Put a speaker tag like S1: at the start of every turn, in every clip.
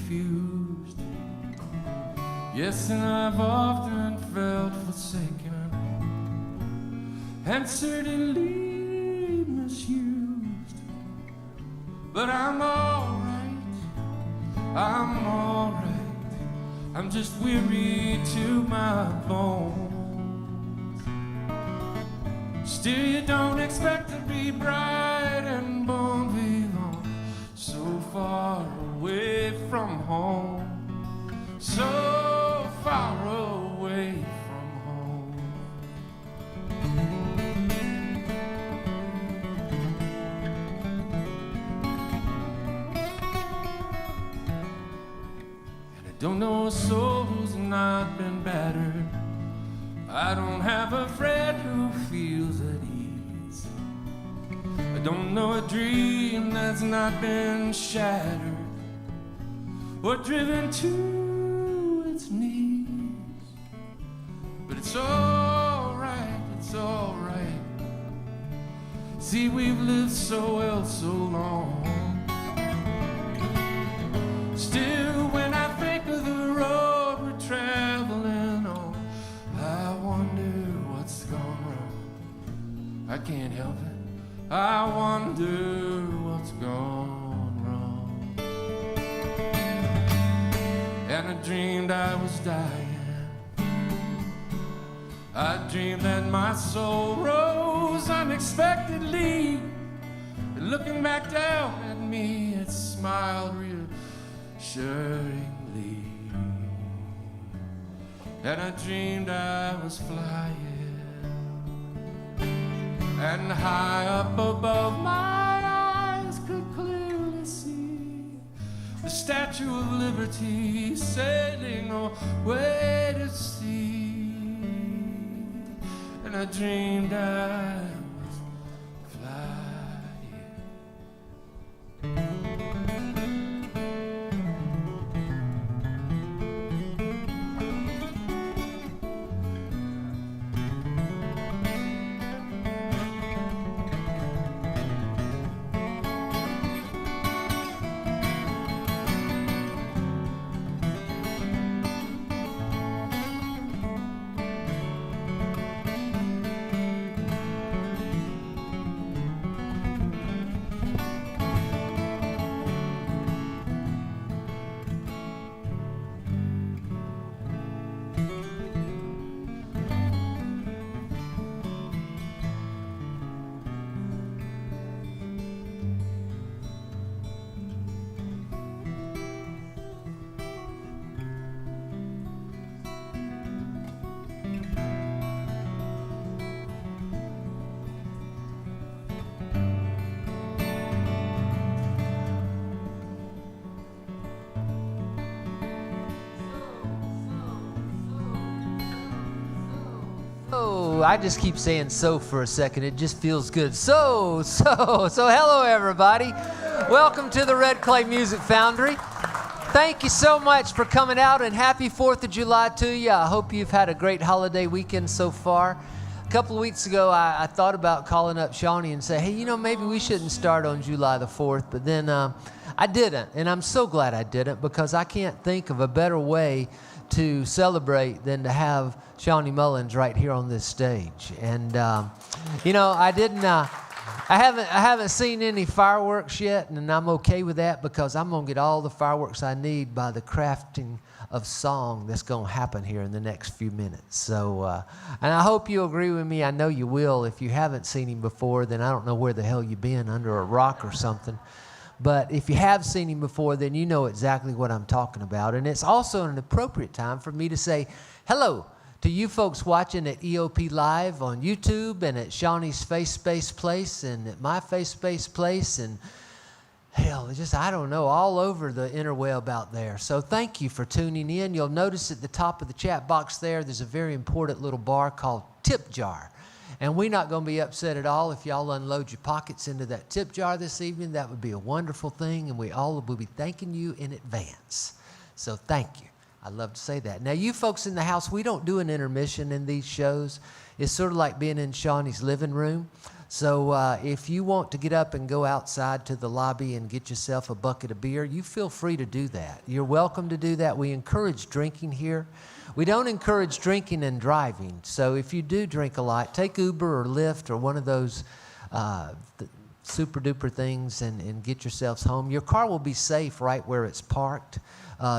S1: confused. Yes, and I've often felt forsaken and certainly misused. But I'm alright, I'm alright. I'm just weary to my bones. Still, you don't expect to be bright and bon vivant, so far away from home, so far away from home. And I don't know a soul who's not been battered. I don't have a friend who feels at ease. I don't know a dream that's not been shattered or driven to its knees. But it's alright, it's alright. See, we've lived so well so long. Still, when I think of the road we're traveling on, I wonder what's gone wrong. I can't help it, I wonder what's gone wrong. And I dreamed I was dying. I dreamed that my soul rose unexpectedly, and looking back down at me, it smiled reassuringly. And I dreamed I was flying, and high up above my eyes could clearly see the Statue of Liberty sailing away to sea. And I dreamed I was flying.
S2: I just keep saying so for a second. It just feels good. So hello, everybody. Welcome to the Red Clay Music Foundry. Thank you so much for coming out, and happy 4th of July to you. I hope you've had a great holiday weekend so far. A couple of weeks ago, I thought about calling up Shawnee and say, hey, maybe we shouldn't start on July the 4th, but then I didn't, and I'm so glad I didn't, because I can't think of a better way to celebrate than to have Shawn Mullins right here on this stage. And I haven't seen any fireworks yet, and I'm okay with that, because I'm gonna get all the fireworks I need by the crafting of song that's gonna happen here in the next few minutes. So, and I hope you agree with me. I know you will. If you haven't seen him before, then I don't know where the hell you've been, under a rock or something. But if you have seen him before, then you know exactly what I'm talking about. And it's also an appropriate time for me to say hello to you folks watching at EOP Live on YouTube, and at Shawnee's Face Space Place, and at my Face Space Place, and hell, just, I don't know, all over the interweb out there. So thank you for tuning in. You'll notice at the top of the chat box there's a very important little bar called Tip Jar. And we're not going to be upset at all if y'all unload your pockets into that tip jar this evening. That would be a wonderful thing, and we all will be thanking you in advance. So thank you. I love to say that. Now, you folks in the house, we don't do an intermission in these shows. It's sort of like being in Shawnee's living room. So if you want to get up and go outside to the lobby and get yourself a bucket of beer, you feel free to do that. You're welcome to do that. We encourage drinking here. We don't encourage drinking and driving. So if you do drink a lot, take Uber or Lyft or one of those super duper things and get yourselves home. Your car will be safe right where it's parked.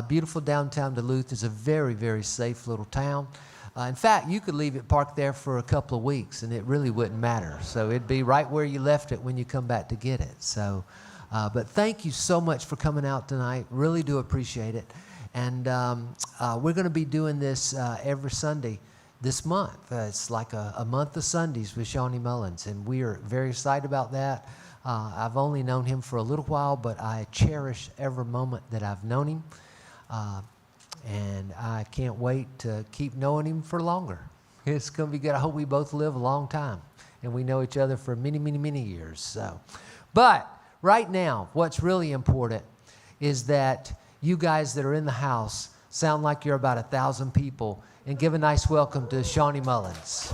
S2: Beautiful downtown Duluth is a very, very safe little town. In fact, you could leave it parked there for a couple of weeks and it really wouldn't matter. So it'd be right where you left it when you come back to get it. So, but thank you so much for coming out tonight. Really do appreciate it. And we're going to be doing this every Sunday this month. It's like a month of Sundays with Shawn Mullins, and we are very excited about that. I've only known him for a little while, but I cherish every moment that I've known him. And I can't wait to keep knowing him for longer. It's going to be good. I hope we both live a long time, and we know each other for many, many, many years. So, but right now, what's really important is that you guys that are in the house sound like you're about 1,000 people, and give a nice welcome to Shawn Mullins.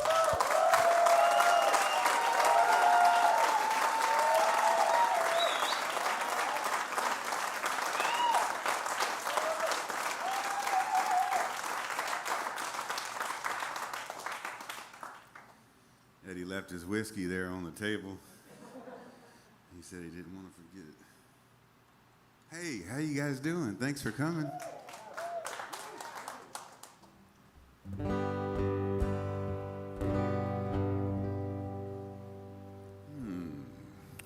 S3: Eddie left his whiskey there on the table. He said he didn't want to forget it. Hey, how you guys doing? Thanks for coming.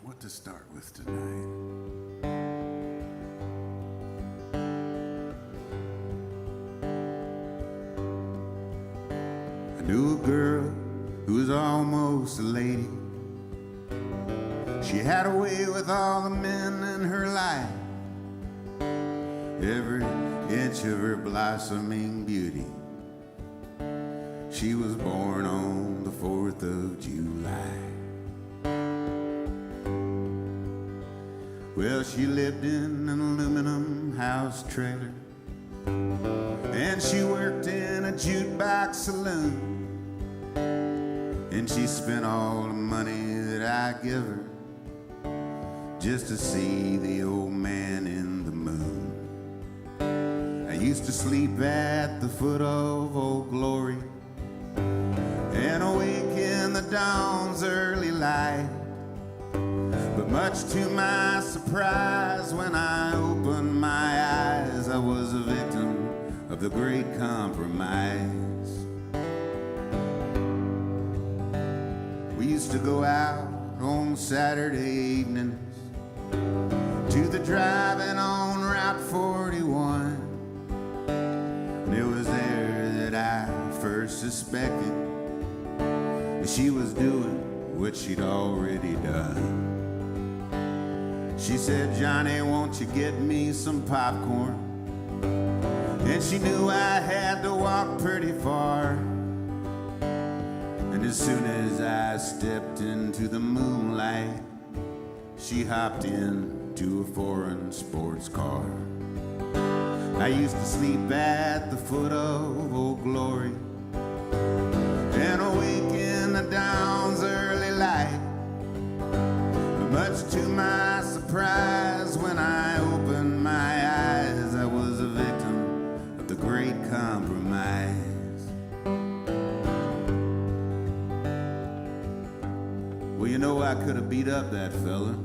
S3: What to start with tonight? I knew a girl who was almost a lady. She had a way with all the men in her life. Every inch of her blossoming beauty. She was born on the 4th of July. Well, she lived in an aluminum house trailer, and she worked in a jukebox saloon. And she spent all the money that I give her just to see the old man in the moon. I used to sleep at the foot of Old Glory and awake in the dawn's early light. But much to my surprise, when I opened my eyes, I was a victim of the great compromise. We used to go out on Saturday evenings to the drive-in on Route 41. And it was there that I first suspected that she was doing what she'd already done. She said, "Johnny, won't you get me some popcorn?" And she knew I had to walk pretty far. And as soon as I stepped into the moonlight, she hopped into a foreign sports car. I used to sleep at the foot of Old Glory and awake in the dawn's early light. But much to my surprise, when I opened my eyes, I was a victim of the great compromise. Well, you know, I could have beat up that fella,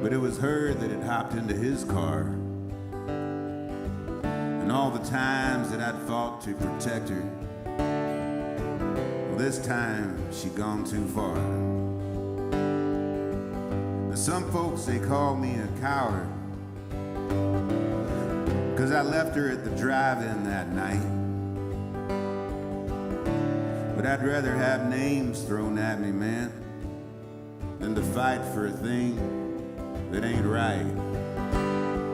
S3: but it was her that had hopped into his car. And all the times that I'd fought to protect her, well, this time she'd gone too far. Now, some folks, they call me a coward, 'cause I left her at the drive-in that night. But I'd rather have names thrown at me, man, than to fight for a thing that ain't right.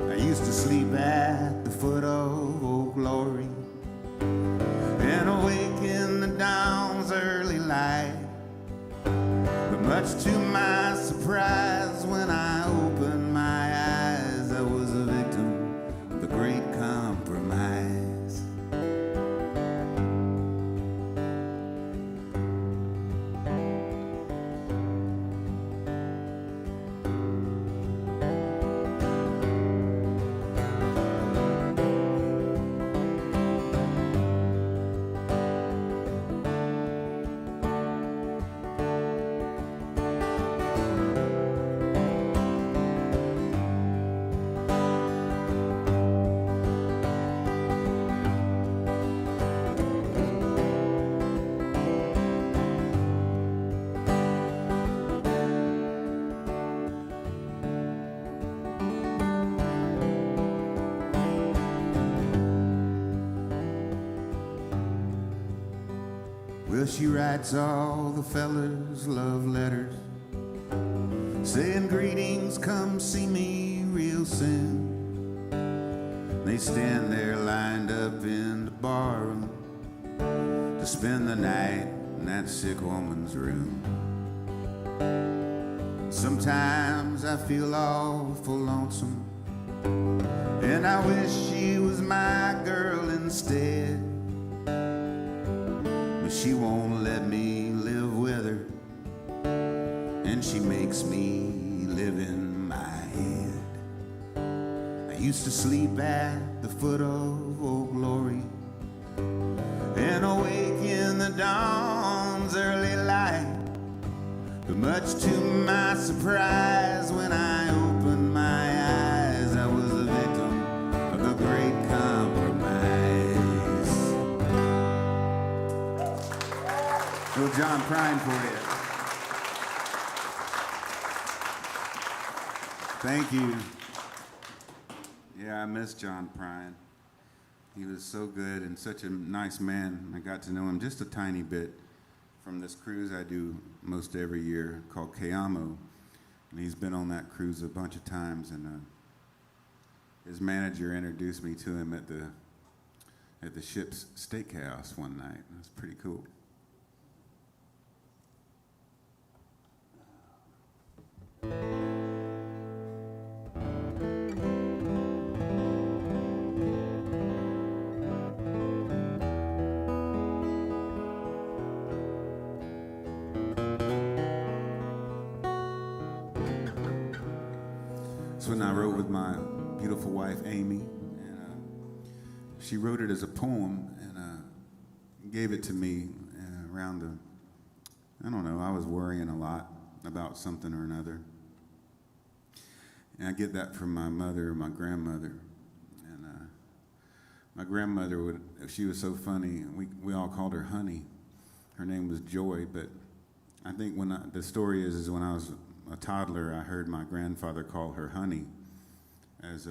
S3: I used to sleep at the foot of Old Glory and awake in the dawn's early light. But much to my surprise, when I opened my eyes, I was a victim of the great compromise. Well, she writes all the fellas love letters, saying greetings, come see me real soon. They stand there lined up in the barroom to spend the night in that sick woman's room. Sometimes I feel awful lonesome, and I wish she was my girl instead. But she won't let me live with her, and she makes me live in my head. I used to sleep at the foot of Old Glory and awake in the dawn's early light. But much to my surprise, when I opened my eyes, I was a victim of the great compromise. Little John Prine for you. Thank you. Yeah, I miss John Prine. He was so good and such a nice man. I got to know him just a tiny bit from this cruise I do most every year called Kayamo. And he's been on that cruise a bunch of times, and his manager introduced me to him at the ship's steakhouse one night. It was pretty cool. When I wrote with my beautiful wife Amy, and she wrote it as a poem and gave it to me around I don't know, I was worrying a lot about something or another. And I get that from my mother, my grandmother. And my grandmother she was so funny, we all called her Honey. Her name was Joy, but I think the story is when I was a toddler, I heard my grandfather call her Honey, as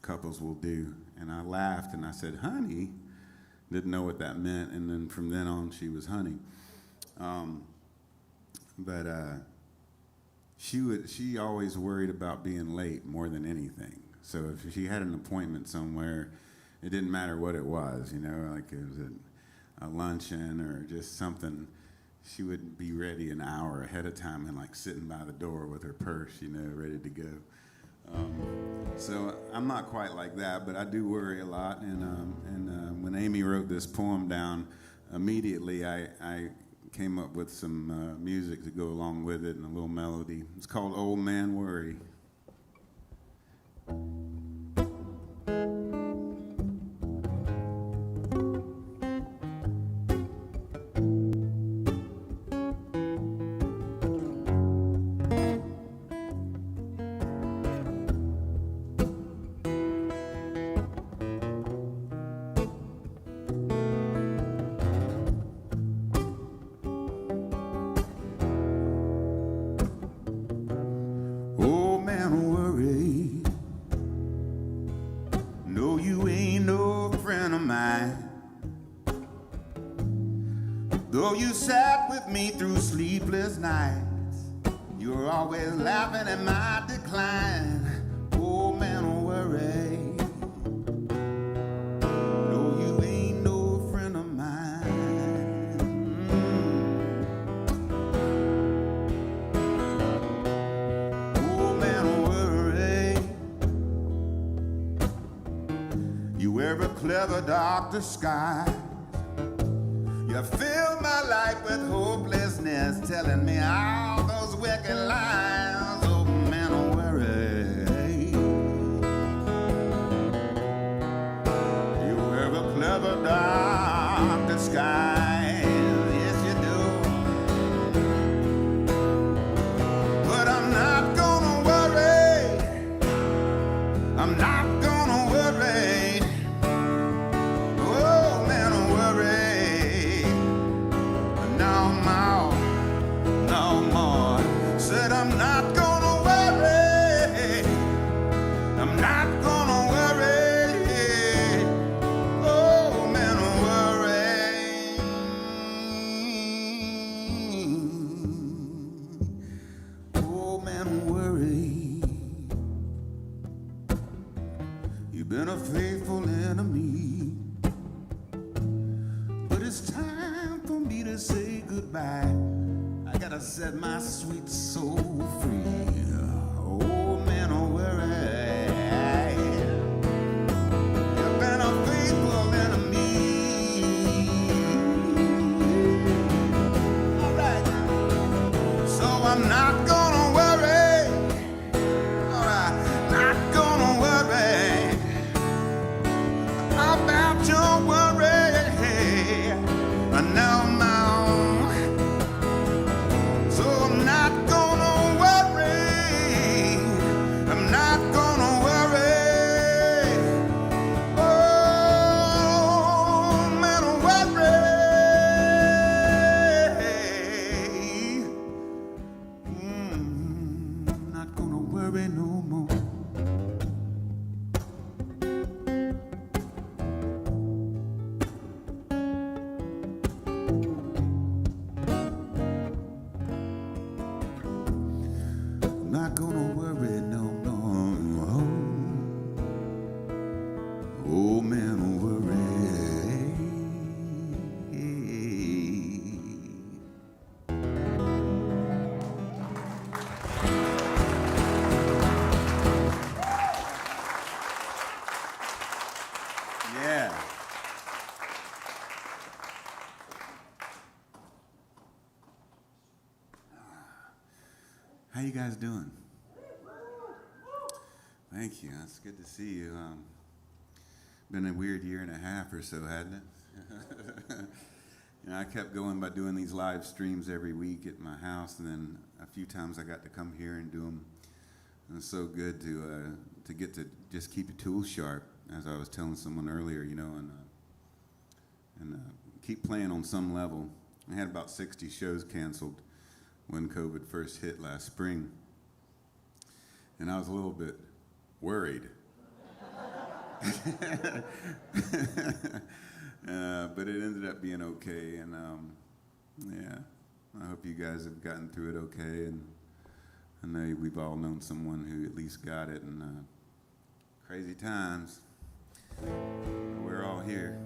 S3: couples will do. And I laughed and I said, Honey? Didn't know what that meant. And then from then on, she was Honey. But she always worried about being late more than anything. So if she had an appointment somewhere, it didn't matter what it was, like it was a luncheon or just something. She would be ready an hour ahead of time and like sitting by the door with her purse, ready to go. So I'm not quite like that, but I do worry a lot. And when Amy wrote this poem down, immediately I came up with some music to go along with it and a little melody. It's called Old Man Worry. Though you sat with me through sleepless nights, you were always laughing at my decline. Oh man, don't worry. No, you ain't no friend of mine. Oh man, don't worry. You wear a clever dark disguise. You fill my life with hopelessness, telling me all those wicked lies. Oh man, don't worry. You wear a clever dark disguise, yes you do. But I'm not gonna worry. I'm not gonna worry. Oh man, don't worry. No more. Said I'm not gonna worry. I'm not gonna worry. Oh man, worry. been a faithful enemy. But it's time for me to say goodbye. I gotta set my sweet soul free. Oh man, oh worry. You've been a faithful enemy. All right. So I'm not gonna worry. All right, not gonna worry about your worry. I know my own. So I'm not gonna worry. I'm not gonna worry. Oh, man, worry. Not gonna worry no more. Not gonna worry no more. Oh man, worry. Yeah. How you guys doing? Thank you. It's good to see you. Been a weird year and a half or so, hadn't it? I kept going by doing these live streams every week at my house, and then a few times I got to come here and do them. And it's so good to get to just keep your tools sharp, as I was telling someone earlier, and keep playing on some level. I had about 60 shows canceled when COVID first hit last spring, and I was a little bit worried. But it ended up being okay, and I hope you guys have gotten through it okay, and I know we've all known someone who at least got it, and crazy times. We're all here.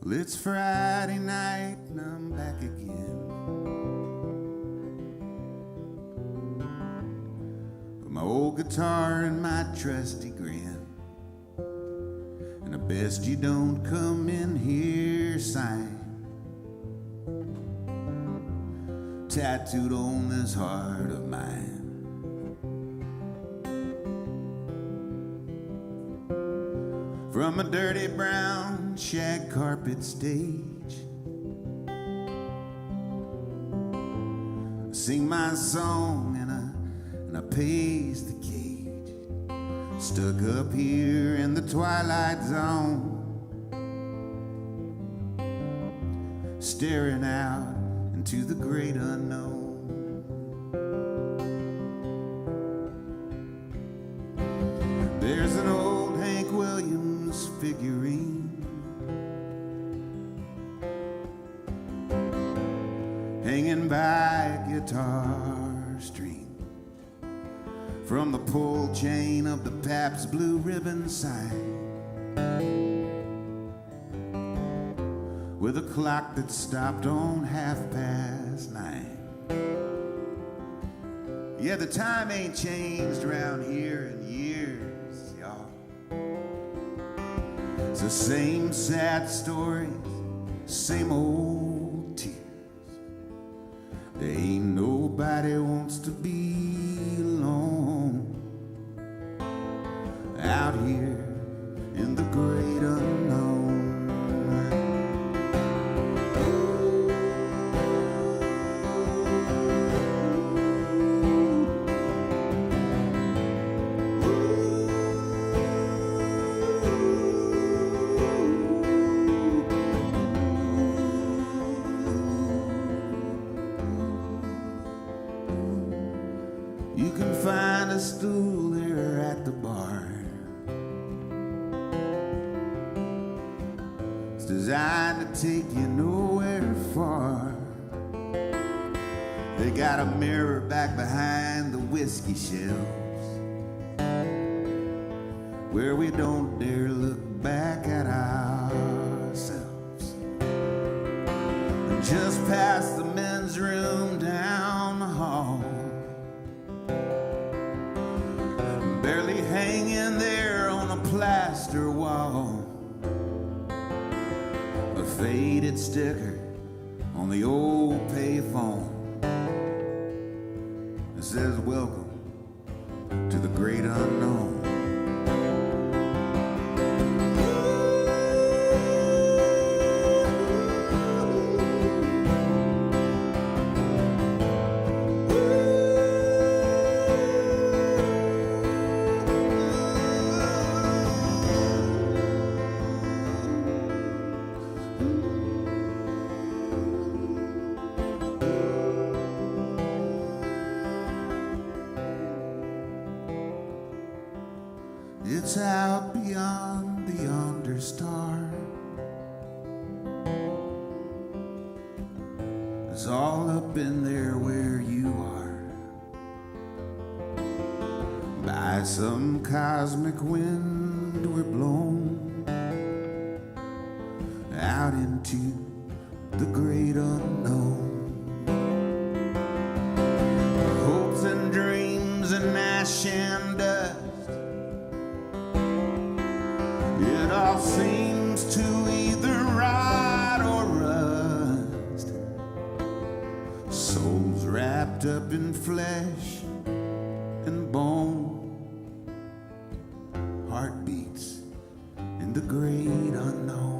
S3: Well, it's Friday night and I'm back again. With my old guitar and my trusty grin. And the best you don't come in here sign. Tattooed on this heart of mine. From a dirty brown shag carpet stage, I sing my song and I pace the cage. Stuck up here in the twilight zone, staring out into the great unknown. There's an old Hank Williams figurine hanging by a guitar string from the pull chain of the Pabst Blue Ribbon sign, with a clock that stopped on 9:30. Yeah, the time ain't changed around here in years, y'all. It's the same sad stories, same old tears. There ain't nobody wants to be alone out here in the great unknown. You can find a stool there at the bar. It's designed to take you nowhere far. They got a mirror back behind the whiskey shelves, where we don't dare look back at ourselves. And just past the men's room down the hall, barely hanging there on a plaster wall, a faded sticker on the old payphone that says, "Welcome to the great unknown." It's out beyond the yonder star. It's all up in there where you are. By some cosmic wind we're blown out into the great unknown. Hopes and dreams and ash and dust, it all seems to either rot or rust. Souls wrapped up in flesh and bone, heartbeats in the great unknown.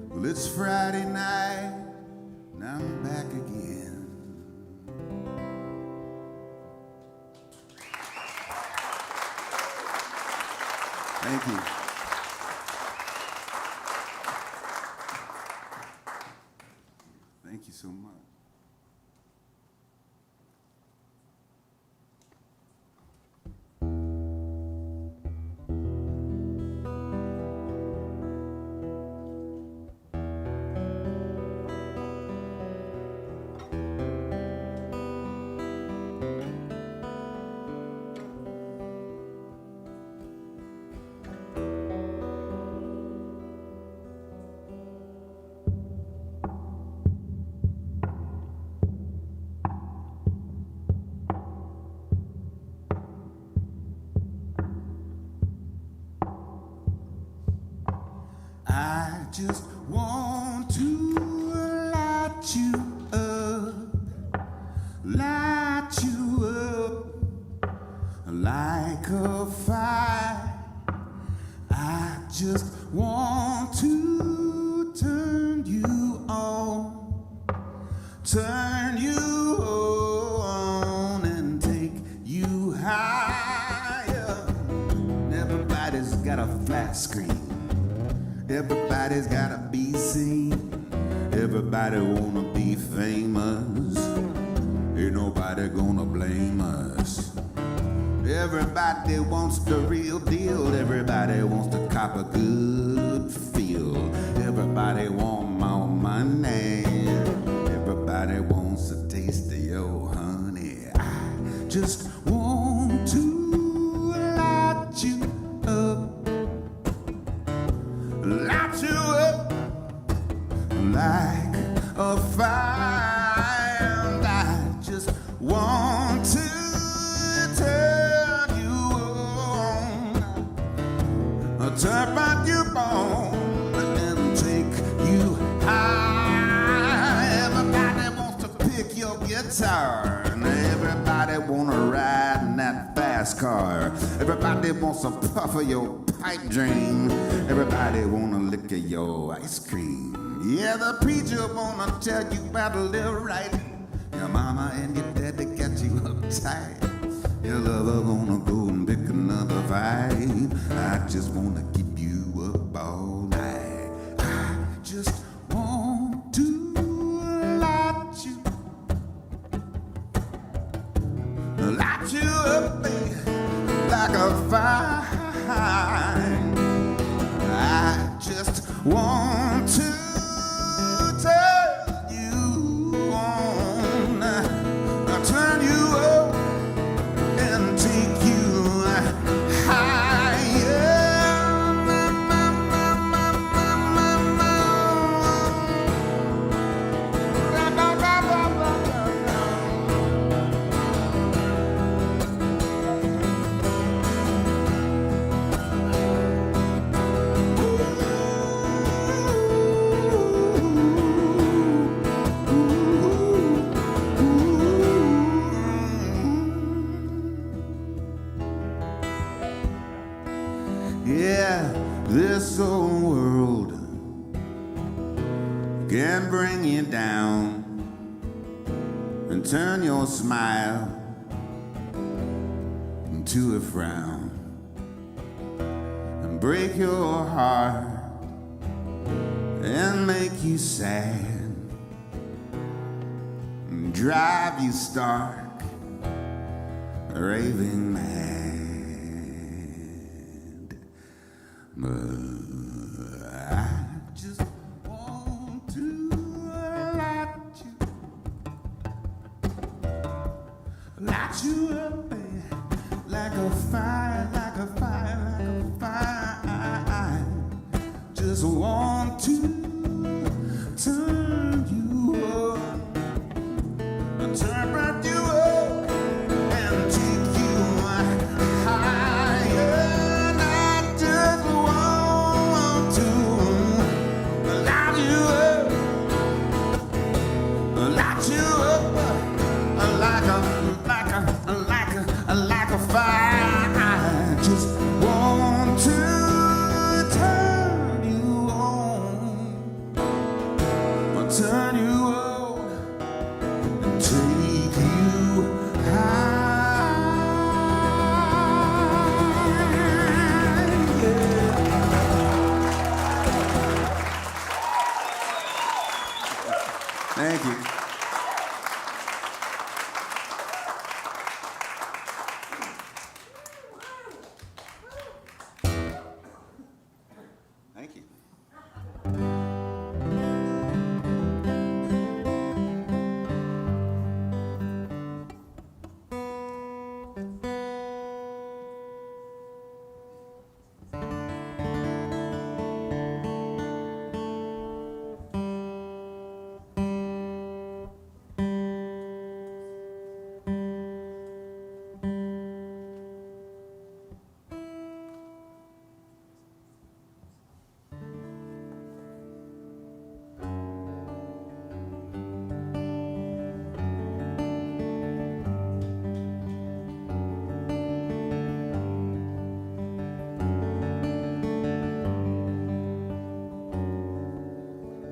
S3: Well, it's Friday night, and I'm back again. Thank you. Thank you so much. I just want to light you up like a fire. I just want to turn you on and take you higher. Everybody's got a flat screen. Everybody's gotta be seen. Everybody wanna be famous. Ain't nobody gonna blame us. Everybody wants the real deal. Everybody wants to cop a good feel. Everybody want more money. Everybody wants a taste of your honey. I just want to light you up like a fire. And I just want to turn you on, turn your bone and take you high. Everybody wants to pick your guitar, and everybody wanna ride in that fast fast car. Everybody wants a puff of your pipe dream. Everybody wanna lick of your ice cream. Yeah, the preacher wanna tell you about to live right. Your mama and your daddy got you uptight. Your lover wanna go and pick another fight. I just wanna keep you up all night. I just want to light you up, baby, like a fire. I just want to turn you on, turn you up and take you higher. Yeah, this old world can bring you down and turn your smile into a frown and break your heart and make you sad and drive you stark, raving mad. But I just want to light you up, baby, like a fire, like a fire, like a fire. Just want to turn you up, turn you up, and take you higher. Like a fire, I just want to turn you on, turn you on, and take you high. Yeah. Thank you.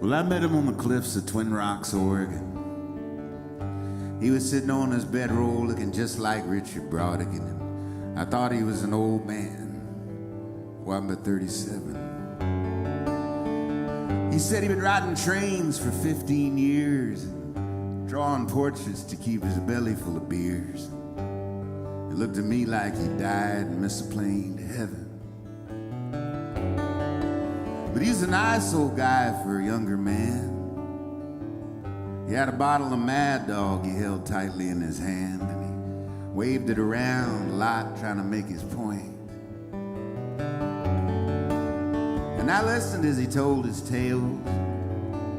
S3: Well, I met him on the cliffs of Twin Rocks, Oregon. He was sitting on his bedroll looking just like Richard Brodigan, and I thought he was an old man. Well, I'm but 37. He said he'd been riding trains for 15 years, and drawing portraits to keep his belly full of beers. It looked to me like he died and missed a plane to heaven. But he's a nice old guy for a younger man. He had a bottle of Mad Dog he held tightly in his hand, and he waved it around a lot trying to make his point. And I listened as he told his tales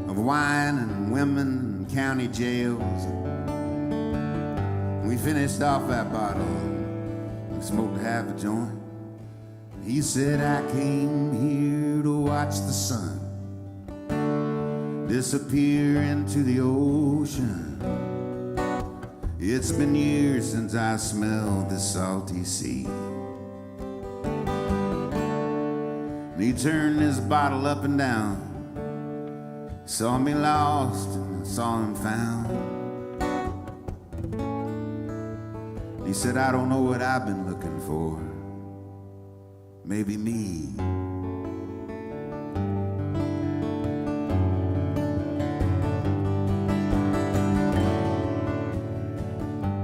S3: of wine and women and county jails. We finished off that bottle, we smoked half a joint. He said, I came here to watch the sun disappear into the ocean. It's been years since I smelled the salty sea. He turned his bottle up and down, saw me lost and saw him found. He said, I don't know what I've been looking for. Maybe me.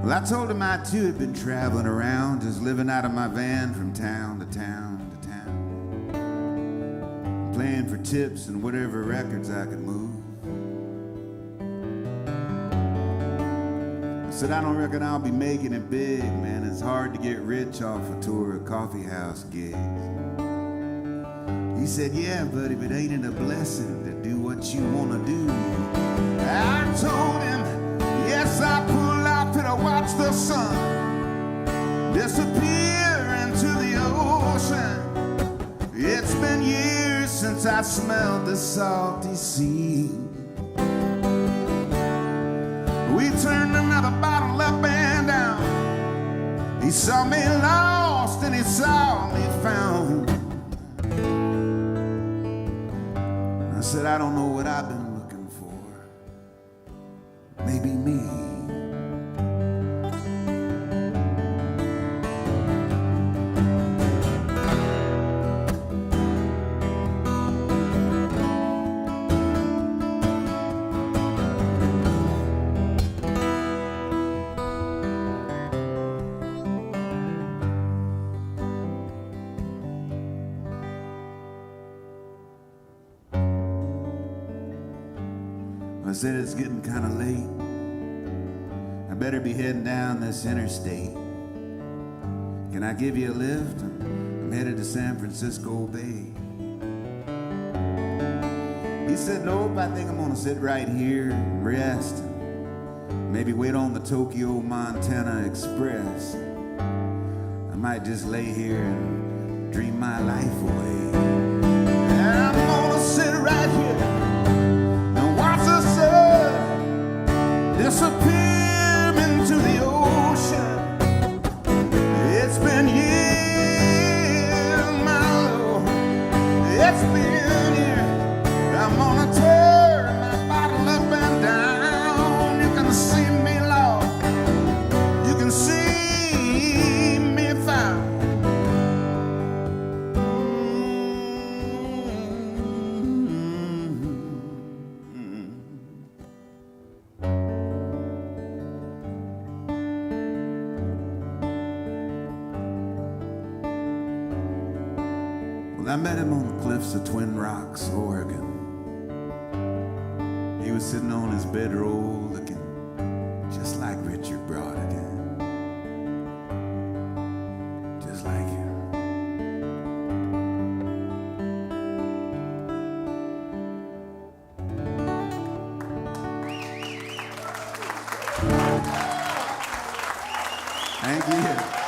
S3: Well, I told him I too had been traveling around, just living out of my van from town to town to town, playing for tips and whatever records I could move. I said, I don't reckon I'll be making it big, man. It's hard to get rich off a tour of coffee house gigs. He said, yeah, buddy, but ain't it a blessing to do what you want to do? I told him, yes, I pull out to watch the sun disappear into the ocean. It's been years since I smelled the salty sea. We turned another bottle up and down. He saw me lost and he saw me found. I said, I don't know what I've been looking for. Maybe me. I said, it's getting kind of late. I better be heading down this interstate. Can I give you a lift? I'm headed to San Francisco Bay. He said, nope, I think I'm gonna sit right here and rest. Maybe wait on the Tokyo, Montana Express. I might just lay here and dream my life away. And I'm gonna sit right here and watch the sun disappear into the ocean. It's been years, my Lord. It's been years. I'm gonna turn my bottle up and down. You can see me lost. You can see me found. I met him on the cliffs of Twin Rocks, Oregon. He was sitting on his bedroll looking just like Richard Brodigan. Just like him. Thank you.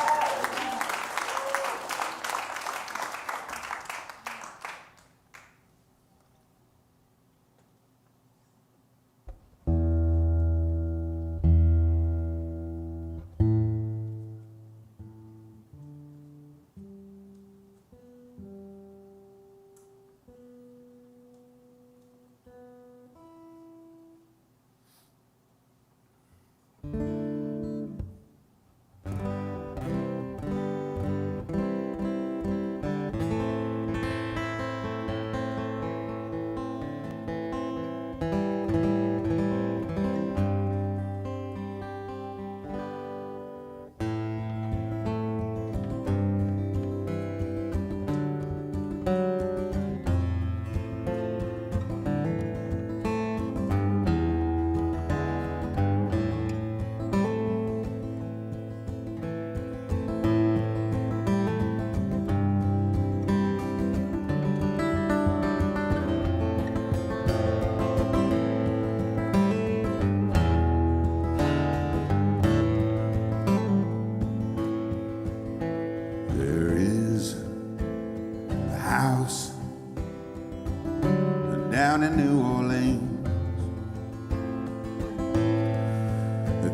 S3: Down in New Orleans,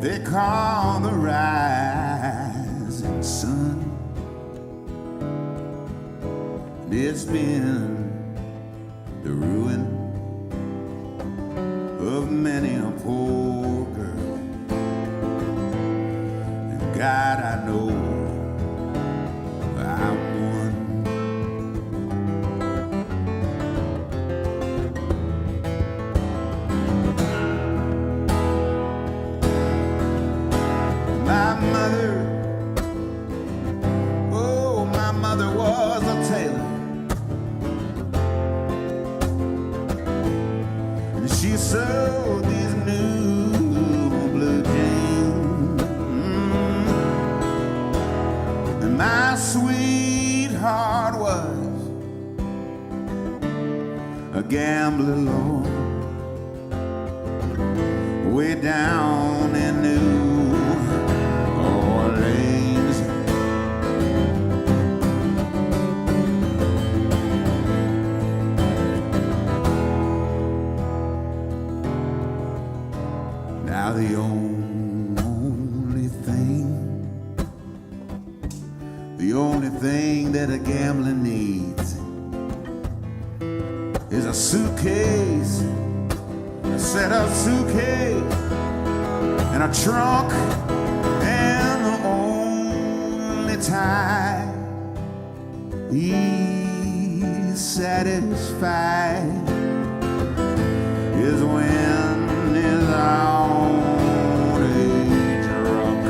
S3: they call the rising sun. And it's been the ruin of many a poor girl. And God, I know I'm one. My mother, oh, my mother was a tailor. And she sewed these new blue jeans. And my sweetheart was a gambler, Lord, way down in New Orleans. Now the only thing that a gambler needs is a suitcase, a set of suitcase, and a trunk, and the only time he's satisfied is when his own age drunk.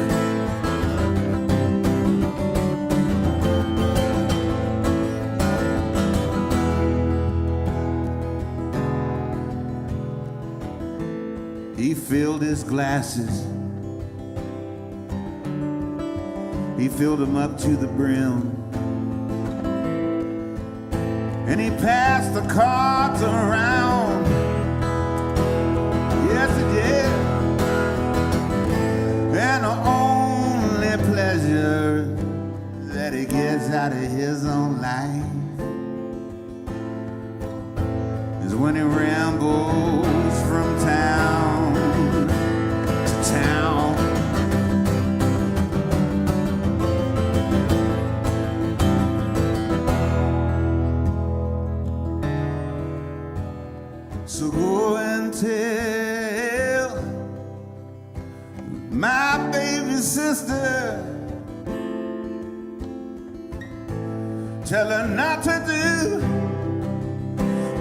S3: He filled his glasses, he filled them up to the brim, and he passed the cards around. Yes, he did. And the only pleasure that he gets out of his own life is when he rambles from town to town. So go and tell my baby sister, tell her not to do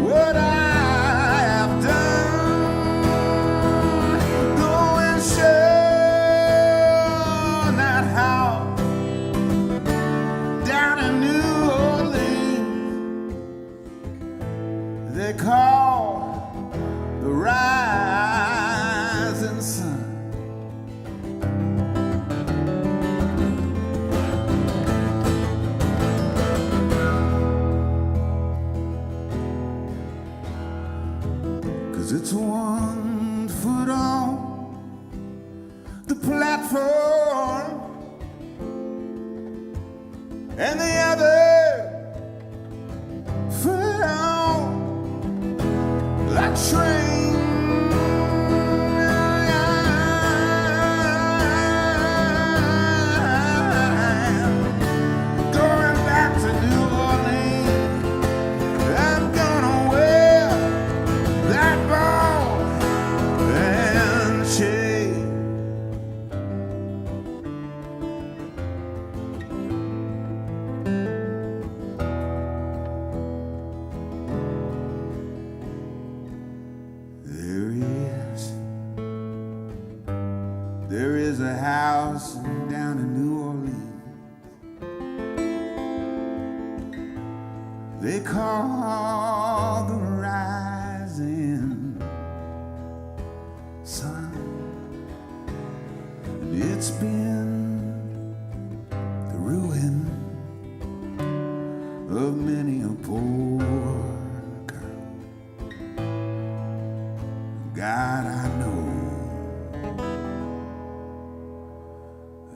S3: what I have done. Go and show that house down in New Orleans they call the rising sun. It's 1 foot on the platform and the other foot on that train. Going back to New Orleans, I'm gonna wear that ball and chain. There is a house down in New Orleans they call the rising sun. And it's been the ruin of many a poor girl. God, I know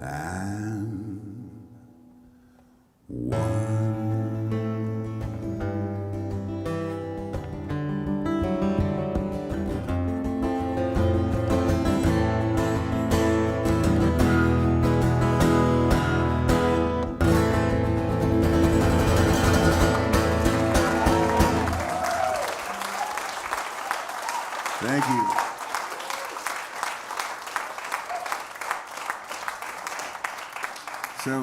S3: I'm one. Thank you. So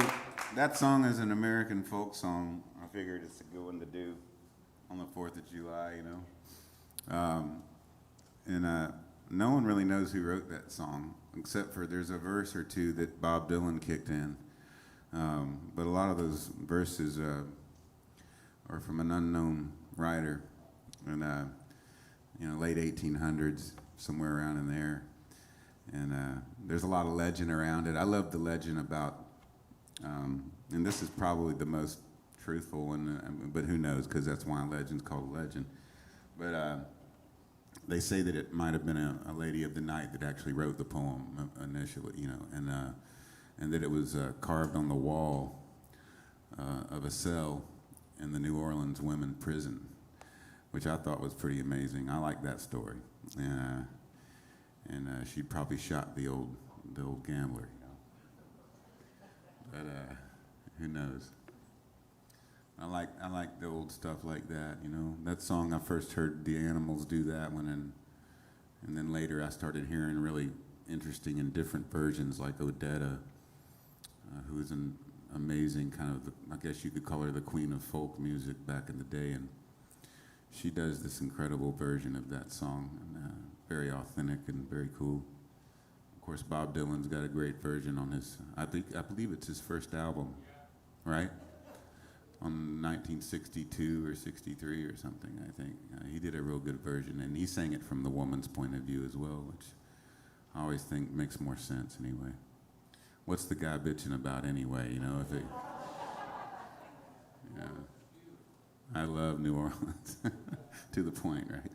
S3: that song is an American folk song. I figured it's a good one to do on the 4th of July, you know. No one really knows who wrote that song, except for there's a verse or two that Bob Dylan kicked in. But a lot of those verses are from an unknown writer in late 1800s, somewhere around in there. And there's a lot of legend around it. I love the legend about, and this is probably the most truthful one, but who knows, because that's why a legend's called a legend. But they say that it might have been a lady of the night that actually wrote the poem initially, you know, and that it was carved on the wall of a cell in the New Orleans women prison, which I thought was pretty amazing. I like that story. And she probably shot the old gambler, you know. But who knows? I like the old stuff like that, you know. That song, I first heard the Animals do that one, and then later I started hearing really interesting and different versions, like Odetta, who is an amazing kind of, I guess you could call her the queen of folk music back in the day, and she does this incredible version of that song, and very authentic and very cool. Of course, Bob Dylan's got a great version on his, I believe it's his first album, right? On 1962 or 63 or something, I think. He did a real good version, and he sang it from the woman's point of view as well, which I always think makes more sense anyway. What's the guy bitching about anyway, you know? Yeah. I love New Orleans, to the point, right?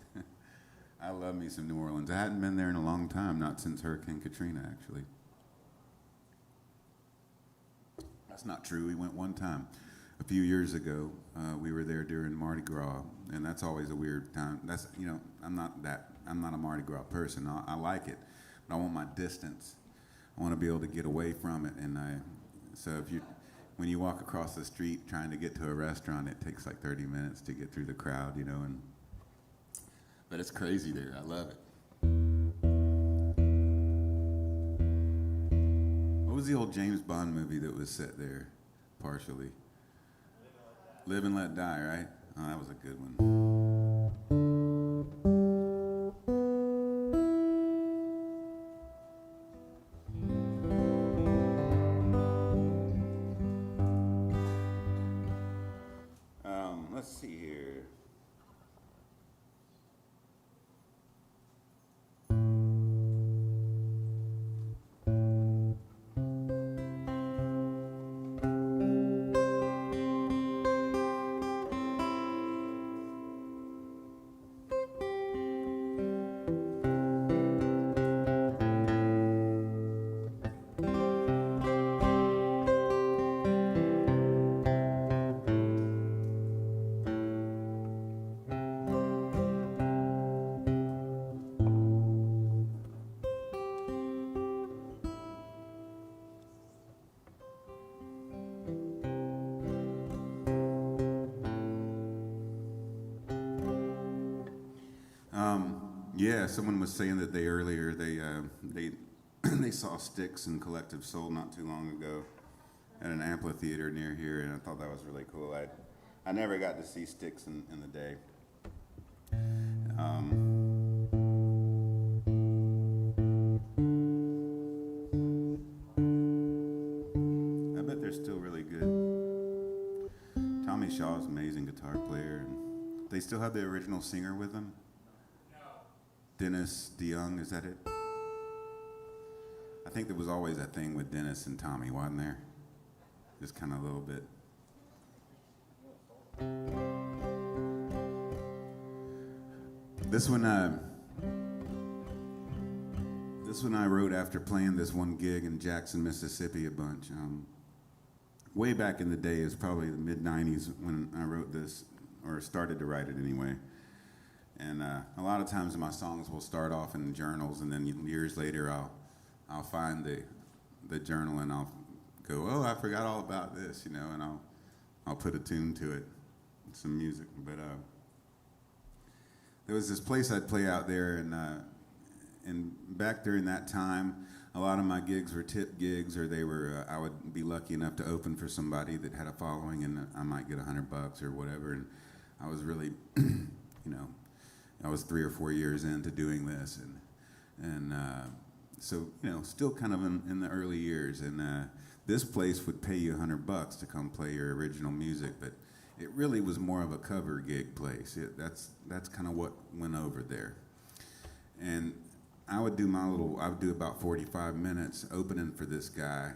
S3: I love me some New Orleans. I hadn't been there in a long time, not since Hurricane Katrina, actually. That's not true, we went one time. A few years ago, we were there during Mardi Gras, and that's always a weird time. That's, you know, I'm not a Mardi Gras person. I like it, but I want my distance. I want to be able to get away from it, and so when you walk across the street trying to get to a restaurant, it takes like 30 minutes to get through the crowd, you know. But it's crazy there. I love it. What was the old James Bond movie that was set there, partially? Live and Let Die, right? Oh, that was a good one. Let's see here. Yeah, someone was saying that they saw Styx and Collective Soul not too long ago at an amphitheater near here, and I thought that was really cool. I never got to see Styx in the day. I bet they're still really good. Tommy Shaw's an amazing guitar player. And they still have the original singer with them? Dennis DeYoung, is that it? I think there was always that thing with Dennis and Tommy, wasn't there? Just kind of a little bit. This one I wrote after playing this one gig in Jackson, Mississippi a bunch. Way back in the day, it was probably the mid-'90s when I wrote this, or started to write it anyway. And a lot of times my songs will start off in journals, and then years later I'll find the journal and I'll go, oh, I forgot all about this, you know, and I'll put a tune to it, some music. But there was this place I'd play out there, and back during that time, a lot of my gigs were tip gigs, or they were I would be lucky enough to open for somebody that had a following, and I might get $100 or whatever. And I was really, I was 3 or 4 years into doing this, and so still kind of in the early years. And this place would pay you $100 to come play your original music, but it really was more of a cover gig place. That's kind of what went over there. And I would do about 45 minutes opening for this guy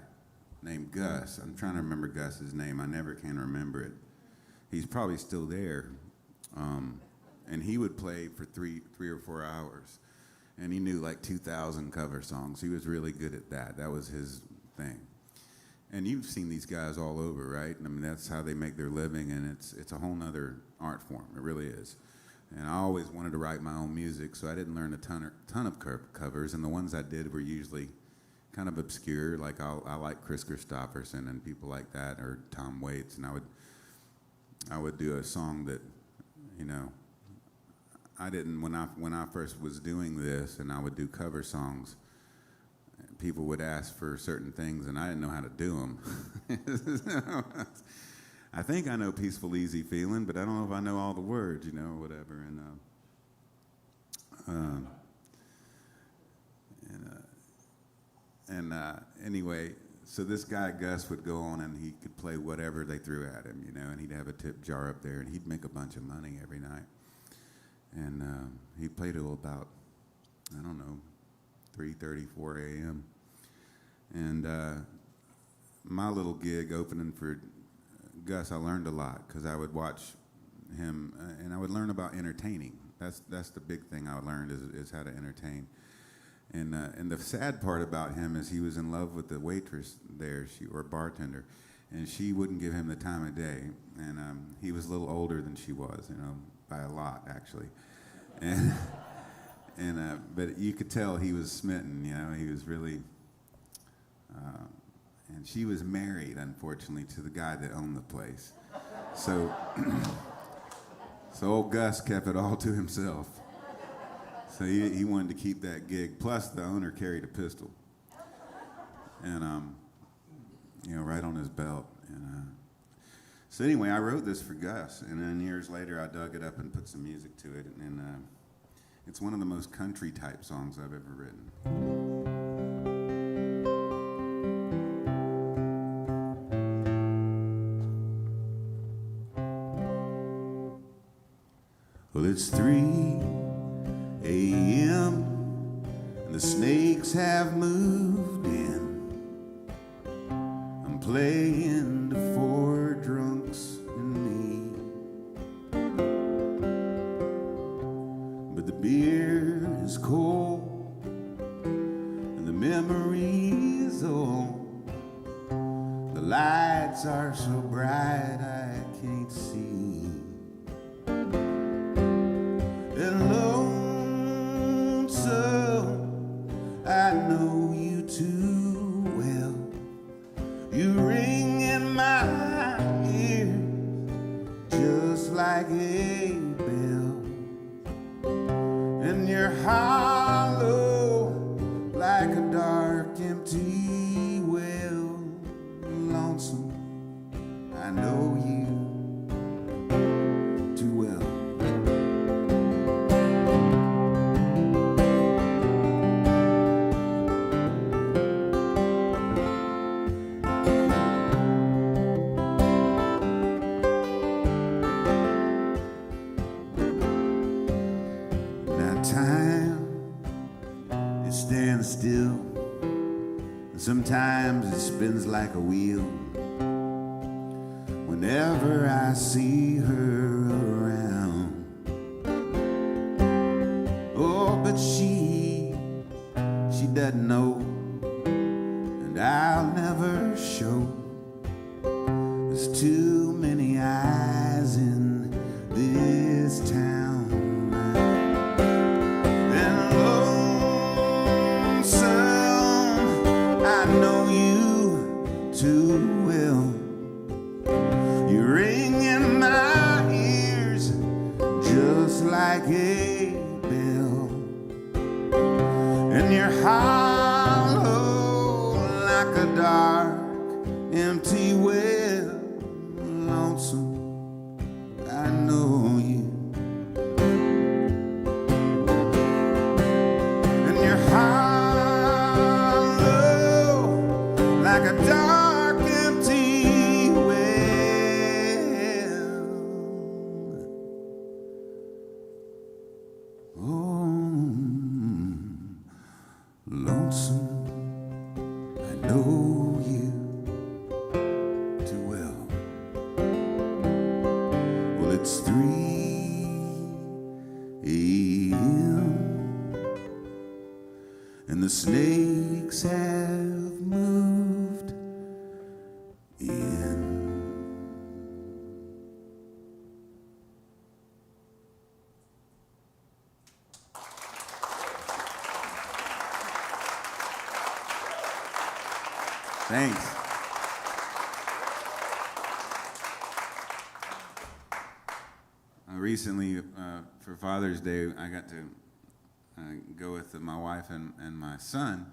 S3: named Gus. I'm trying to remember Gus's name. I never can remember it. He's probably still there. And he would play for three or 4 hours. And he knew like 2,000 cover songs. He was really good at that. That was his thing. And you've seen these guys all over, right? I mean, that's how they make their living, and it's a whole nother art form. It really is. And I always wanted to write my own music, so I didn't learn a ton of covers, and the ones I did were usually kind of obscure. Like I like Chris Christopherson and people like that, or Tom Waits, and I would do a song that, I didn't when I first was doing this, and I would do cover songs. People would ask for certain things, and I didn't know how to do them. I think I know Peaceful Easy Feeling, but I don't know if I know all the words, or whatever. And anyway, so this guy Gus would go on, and he could play whatever they threw at him, and he'd have a tip jar up there, and he'd make a bunch of money every night. And he played till about, 3:30, 4 a.m. And my little gig opening for Gus, I learned a lot because I would watch him, and I would learn about entertaining. That's the big thing I learned is how to entertain. And the sad part about him is he was in love with the waitress there, or bartender, and she wouldn't give him the time of day. And he was a little older than she was, by a lot actually. But you could tell he was smitten, he was really, and she was married, unfortunately, to the guy that owned the place. So old Gus kept it all to himself. So he wanted to keep that gig. Plus, the owner carried a pistol, and right on his belt. And so anyway, I wrote this for Gus, and then years later, I dug it up and put some music to it, and it's one of the most country type songs I've ever written. Well, it's 3 a.m. and the snakes have moved in. I'm playing to 4 drunks and me. But the beer is cold and the memories old. The lights are so bright I can't see. And lonesome, I know you too well. You ring in my ear just like a bell. And you're hollow like a dark, empty well. Lonesome, I know you too well. Still, and sometimes it spins like a wheel. Whenever I see her around, oh, but she doesn't know, and I'll never show. There's too many eyes in this town. I know you too well. You ring in my ears just like a hollow like a dark, empty well, lonesome. I know you. And you're hollow like a dark, empty well. Oh, lonesome. I know you too well. Well, it's 3 a.m. and the snakes have moved in. Thanks. Recently, for Father's Day, I got to go with my wife and my son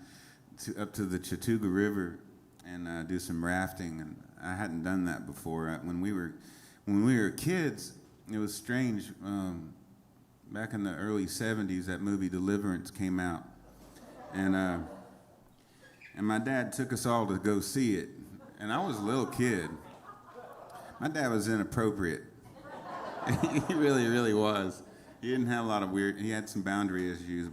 S3: up to the Chattooga River and do some rafting. And I hadn't done that before. When we were kids, it was strange. Back in the early '70s, that movie Deliverance came out, and my dad took us all to go see it. And I was a little kid. My dad was inappropriate. He really, really was. He didn't have a lot of he had some boundary issues,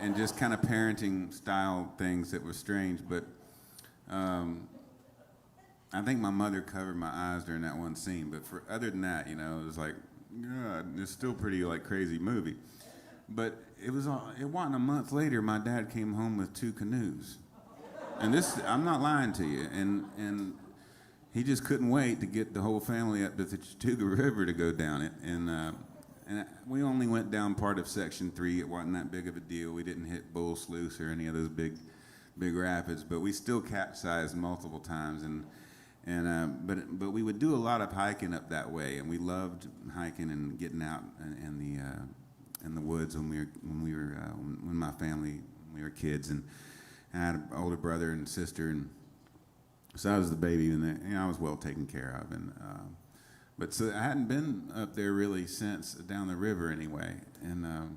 S3: and just kind of parenting style things that were strange. But I think my mother covered my eyes during that one scene. But other than that, it was like, God, it's still pretty like crazy movie. But it wasn't a month later, my dad came home with 2 canoes. And this, I'm not lying to you. And he just couldn't wait to get the whole family up to the Chattooga River to go down it. And we only went down part of Section 3. It wasn't that big of a deal. We didn't hit Bull Sluice or any of those big rapids, but we still capsized multiple times. But we would do a lot of hiking up that way, and we loved hiking and getting out in the woods when my family, when we were kids. And I had an older brother and sister, and so I was the baby, and I was well taken care of. But so I hadn't been up there really since down the river anyway. And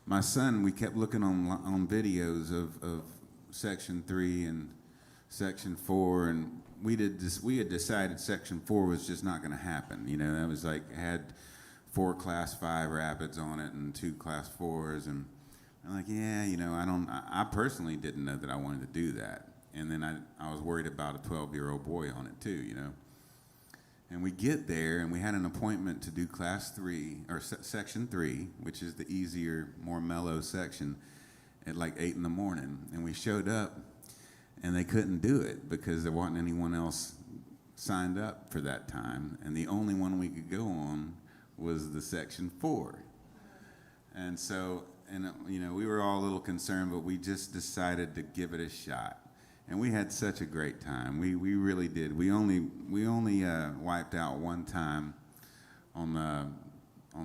S3: my son, we kept looking on videos of Section 3 and Section 4, and we had decided Section 4 was just not going to happen. That was like had 4 Class 5 rapids on it and 2 Class 4s, and I'm like, I personally didn't know that I wanted to do that. And then I was worried about a 12-year-old boy on it too, And we get there, and we had an appointment to do Class 3, or Section 3, which is the easier, more mellow section, at like 8 in the morning. And we showed up, and they couldn't do it because there wasn't anyone else signed up for that time. And the only one we could go on was the Section 4. And so, we were all a little concerned, but we just decided to give it a shot. And we had such a great time. We really did. We only wiped out one time on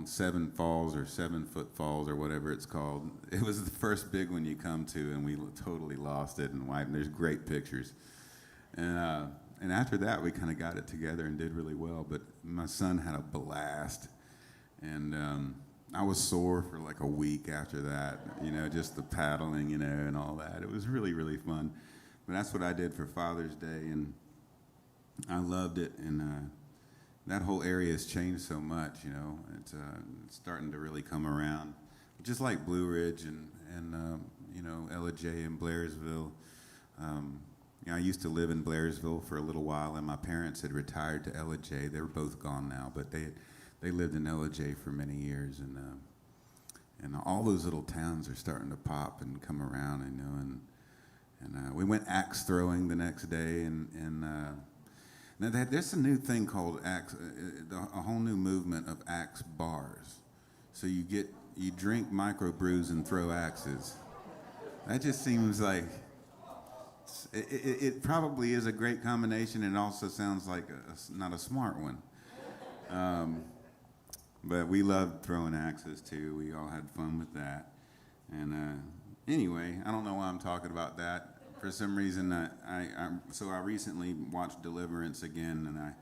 S3: 7 falls or 7-foot falls or whatever it's called. It was the first big one you come to, and we totally lost it and wiped. There's great pictures. And after that, we kind of got it together and did really well. But my son had a blast, and I was sore for like a week after that. Just the paddling, and all that. It was really, really fun. But that's what I did for Father's Day, and I loved it. And that whole area has changed so much, It's starting to really come around, just like Blue Ridge and LJ and Blairsville. I used to live in Blairsville for a little while, and my parents had retired to LJ. They're both gone now, but they lived in LJ for many years, and all those little towns are starting to pop and come around, and we went axe throwing the next day, and now there's a new thing called axe, a whole new movement of axe bars. So you drink microbrews and throw axes. That just seems like it probably is a great combination. It also sounds like not a smart one. But we loved throwing axes too. We all had fun with that, and Anyway, I don't know why I'm talking about that. For some reason, I recently watched Deliverance again, and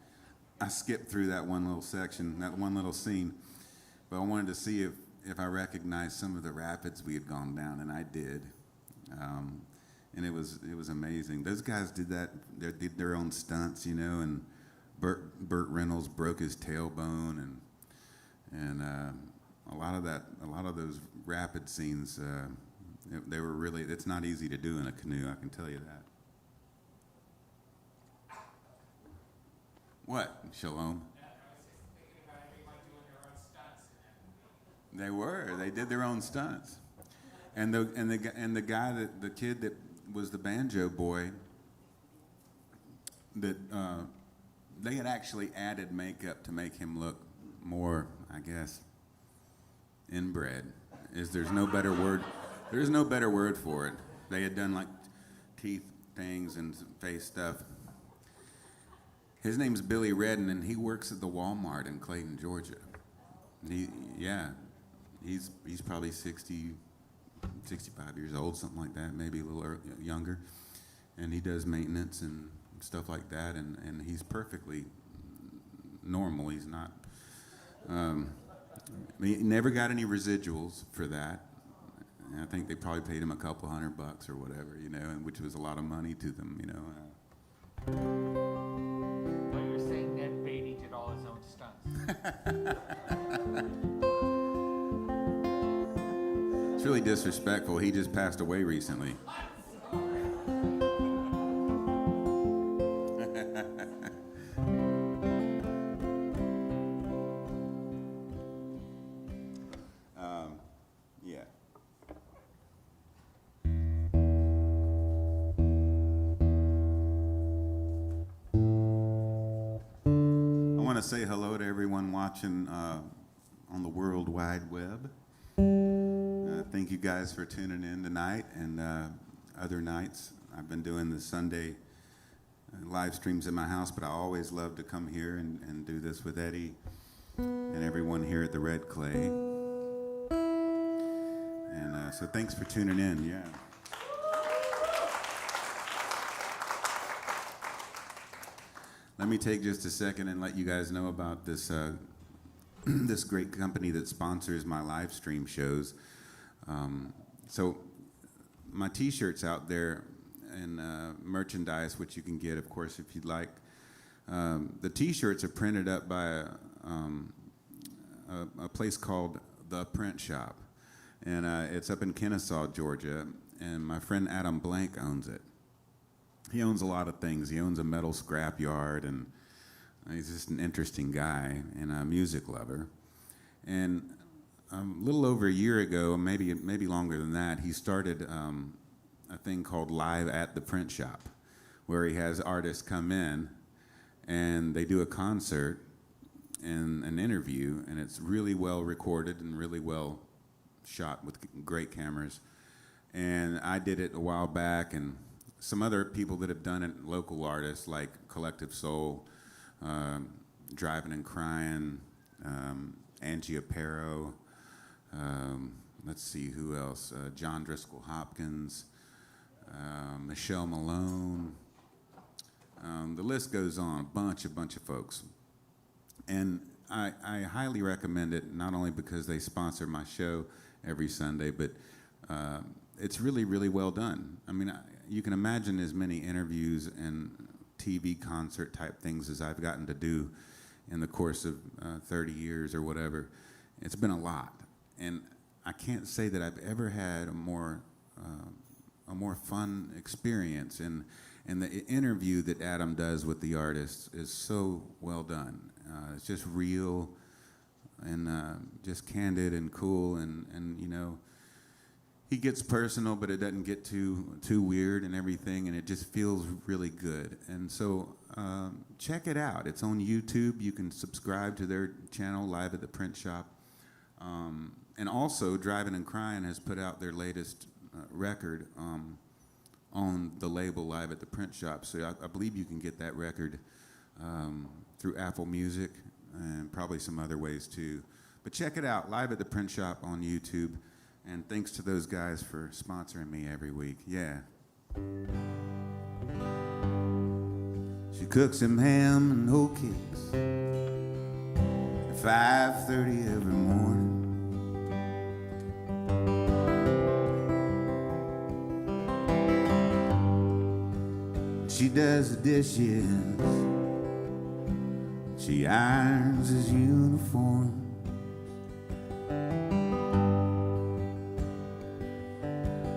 S3: I skipped through that one little section, that one little scene. But I wanted to see if I recognized some of the rapids we had gone down, and I did. And it was amazing. Those guys did that. They did their own stunts, you know. And Burt Reynolds broke his tailbone, and a lot of those rapid scenes. They were really. It's not easy to do in a canoe. I can tell you that. What, Shalom? They were. They did their own stunts, and the guy the kid that was the banjo boy. That they had actually added makeup to make him look more, I guess, inbred. There's no better word. There's no better word for it. They had done like teeth things and face stuff. His name's Billy Redden, and he works at the Walmart in Clayton, Georgia. He's probably 60, 65 years old, something like that, maybe a little younger. And he does maintenance and stuff like that, and he's perfectly normal. He's not. He never got any residuals for that. And I think they probably paid him a couple $100 or whatever, you know, and which was a lot of money to them, you know.
S4: Well, you're saying Ned Beatty did all his own stunts.
S3: It's really disrespectful. He just passed away recently. Yeah. I want to say hello to everyone watching on the World Wide Web. Thank you guys for tuning in tonight and other nights. I've been doing the Sunday live streams at my house, but I always love to come here and do this with Eddie and everyone here at the Red Clay. And so thanks for tuning in, yeah. Let me take just a second and let you guys know about this this great company that sponsors my live stream shows. So my T-shirts out there and merchandise, which you can get, of course, if you'd like. The T-shirts are printed up by a place called The Print Shop, and it's up in Kennesaw, Georgia. And my friend Adam Blank owns it. He owns a lot of things. He owns a metal scrap yard, and he's just an interesting guy and a music lover. And a little over a year ago, maybe longer than that, he started a thing called Live at the Print Shop, where he has artists come in and they do a concert and an interview, and it's really well recorded and really well shot with great cameras. And I did it a while back, and some other people that have done it, local artists like Collective Soul, Driving and Crying, Angie Aparo, let's see who else, John Driscoll Hopkins, Michelle Malone, the list goes on, a bunch of folks. And I highly recommend it, not only because they sponsor my show every Sunday, but it's really, really well done. I mean, you can imagine as many interviews and TV concert type things as I've gotten to do in the course of 30 years or whatever. It's been a lot. And I can't say that I've ever had a more fun experience. And the interview that Adam does with the artists is so well done. It's just real and just candid and cool, and you know, he gets personal, but it doesn't get too weird and everything, and it just feels really good. And so check it out. It's on YouTube. You can subscribe to their channel, Live at the Print Shop. And also, Driving and Crying has put out their latest record on the label Live at the Print Shop. So I believe you can get that record through Apple Music and probably some other ways too. But check it out, Live at the Print Shop on YouTube. And thanks to those guys for sponsoring me every week. Yeah. She cooks them ham and hoe cakes at 5:30 every morning. She does the dishes. She irons his uniform.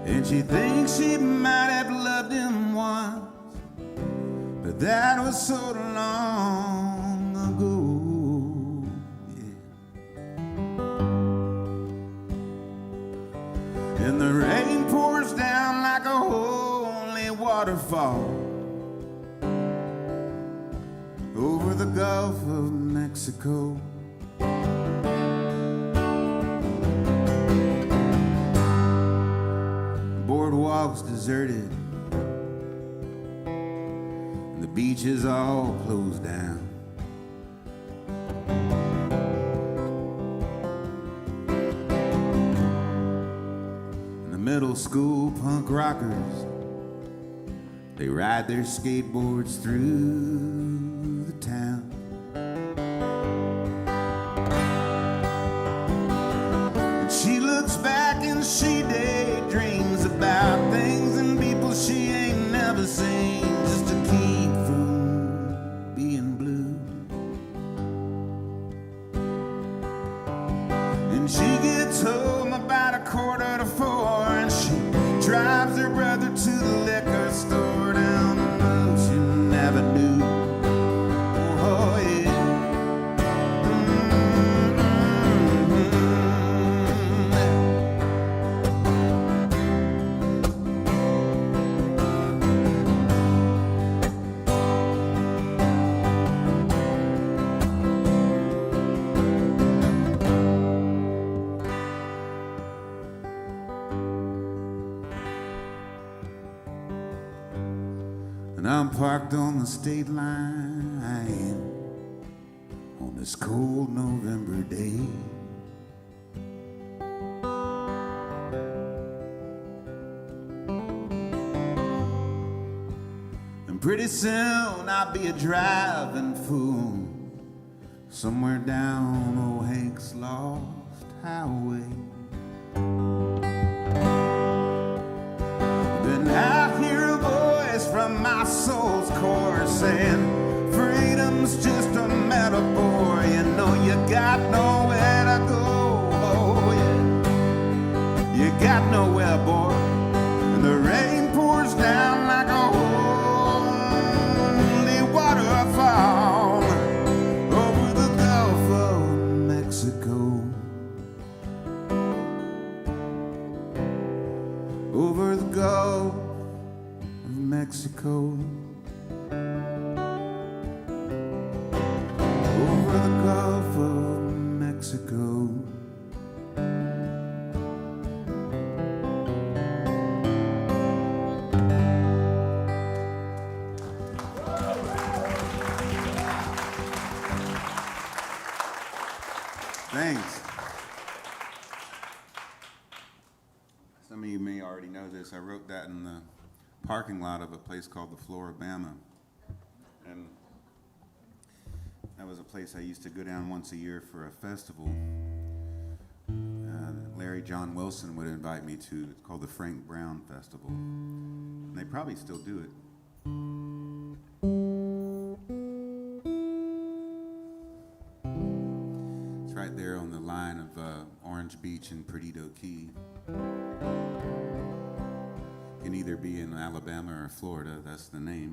S3: And she thinks she might have loved him once, but that was so long ago. Yeah. And the rain pours down like a holy waterfall over the Gulf of Mexico. The boardwalk's deserted, and the beach is all closed down. And the middle school punk rockers, they ride their skateboards through the town. And she looks back and she daydreams about things and people she ain't never seen, just to keep from being blue. And she gets home about 3:45, and she drives her brother to the liquor store down Ocean Avenue. Oh yeah. And I'm parked on the state line on this cold November day. And pretty soon I'll be a driving fool somewhere down old Hank's lost highway. Then I hear a voice from my soul's core saying, freedom's just a metaphor. You know you got nowhere to go. Oh yeah, you got nowhere, boy. And the rain pours down like a holy waterfall over the Gulf of Mexico. Over the Gulf of Mexico. Over the Gulf of Mexico. Thanks. Some of you may already know this. I wrote that in the parking lot of a place called the Floribama. And that was a place I used to go down once a year for a festival. Larry John Wilson would invite me to. It's called the Frank Brown Festival. And they probably still do it. It's right there on the line of Orange Beach and Perdido Key. Can either be in Alabama or Florida, that's the name.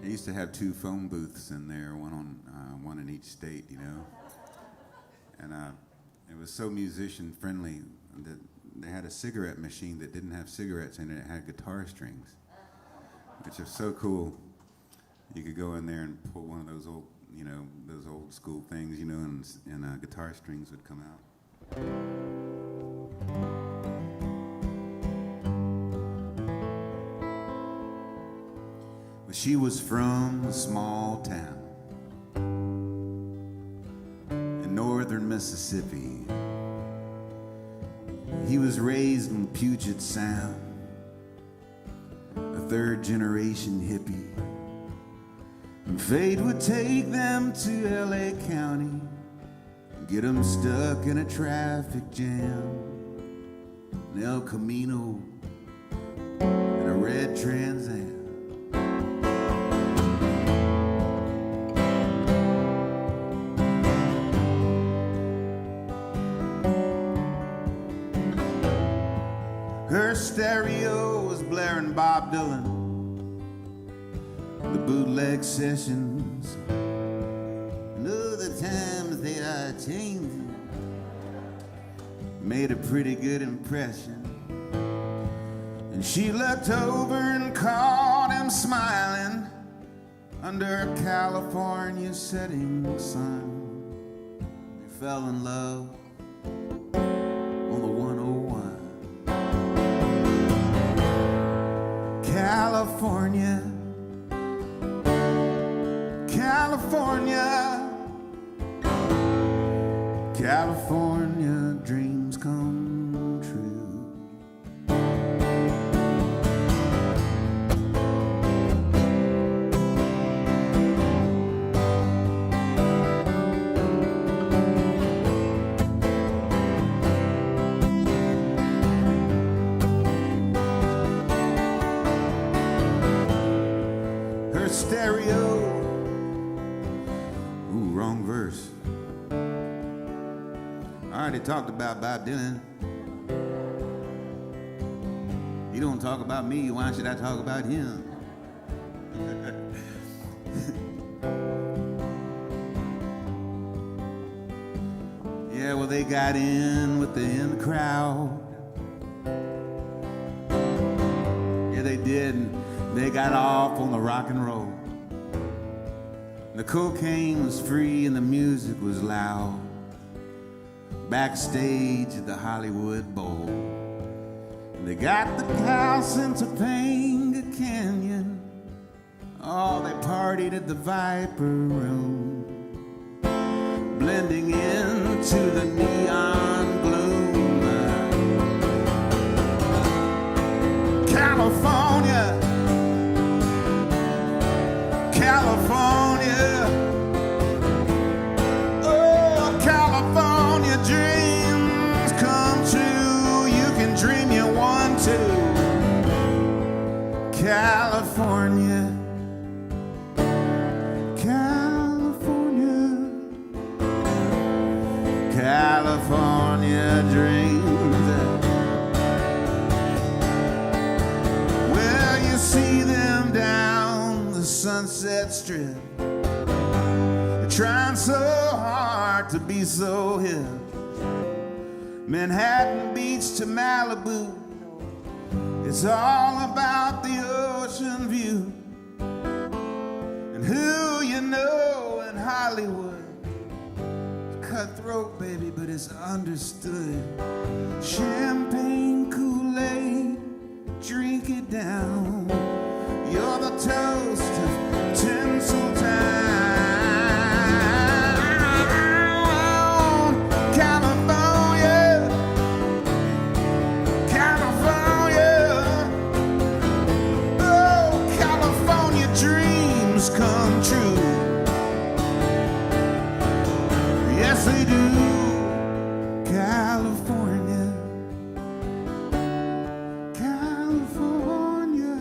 S3: They used to have 2 phone booths in there, one in each state, you know. And it was so musician friendly that they had a cigarette machine that didn't have cigarettes in it. It had guitar strings, which is so cool. You could go in there and pull one of those old, you know, those old school things, you know, and guitar strings would come out. But she was from a small town in northern Mississippi. He was raised in Puget Sound, a third-generation hippie. And fate would take them to L.A. County and get them stuck in a traffic jam. In El Camino in a red Trans Am. Her stereo was blaring Bob Dylan, the bootleg sessions, and oh, the times they are changing, made a pretty good impression. And she looked over and caught him smiling under a California setting sun. They fell in love on the 101. California, California, California, dreams come true. Her stereo, ooh, wrong verse. I already talked about Bob Dylan. You don't talk about me, why should I talk about him? Yeah, well, they got in with the in crowd. Yeah, they did. And they got off on the rock and roll. The cocaine was free and the music was loud. Backstage at the Hollywood Bowl, they got the house in Topanga Canyon. Oh, they partied at the Viper Room, blending into the neon gloom. California, California, oh, California, dreams come true. You can dream you want to. California, California, California dreams. Well, you see them down the Sunset Strip. They're trying so hard to be so hip. Manhattan Beach to Malibu, it's all about the ocean view. And who you know in Hollywood, cutthroat, baby, but it's understood. Champagne, Kool-Aid, drink it down. You're the toast of Tinseltown. California, California, oh, California dreams come true. Yes, they do. California, California,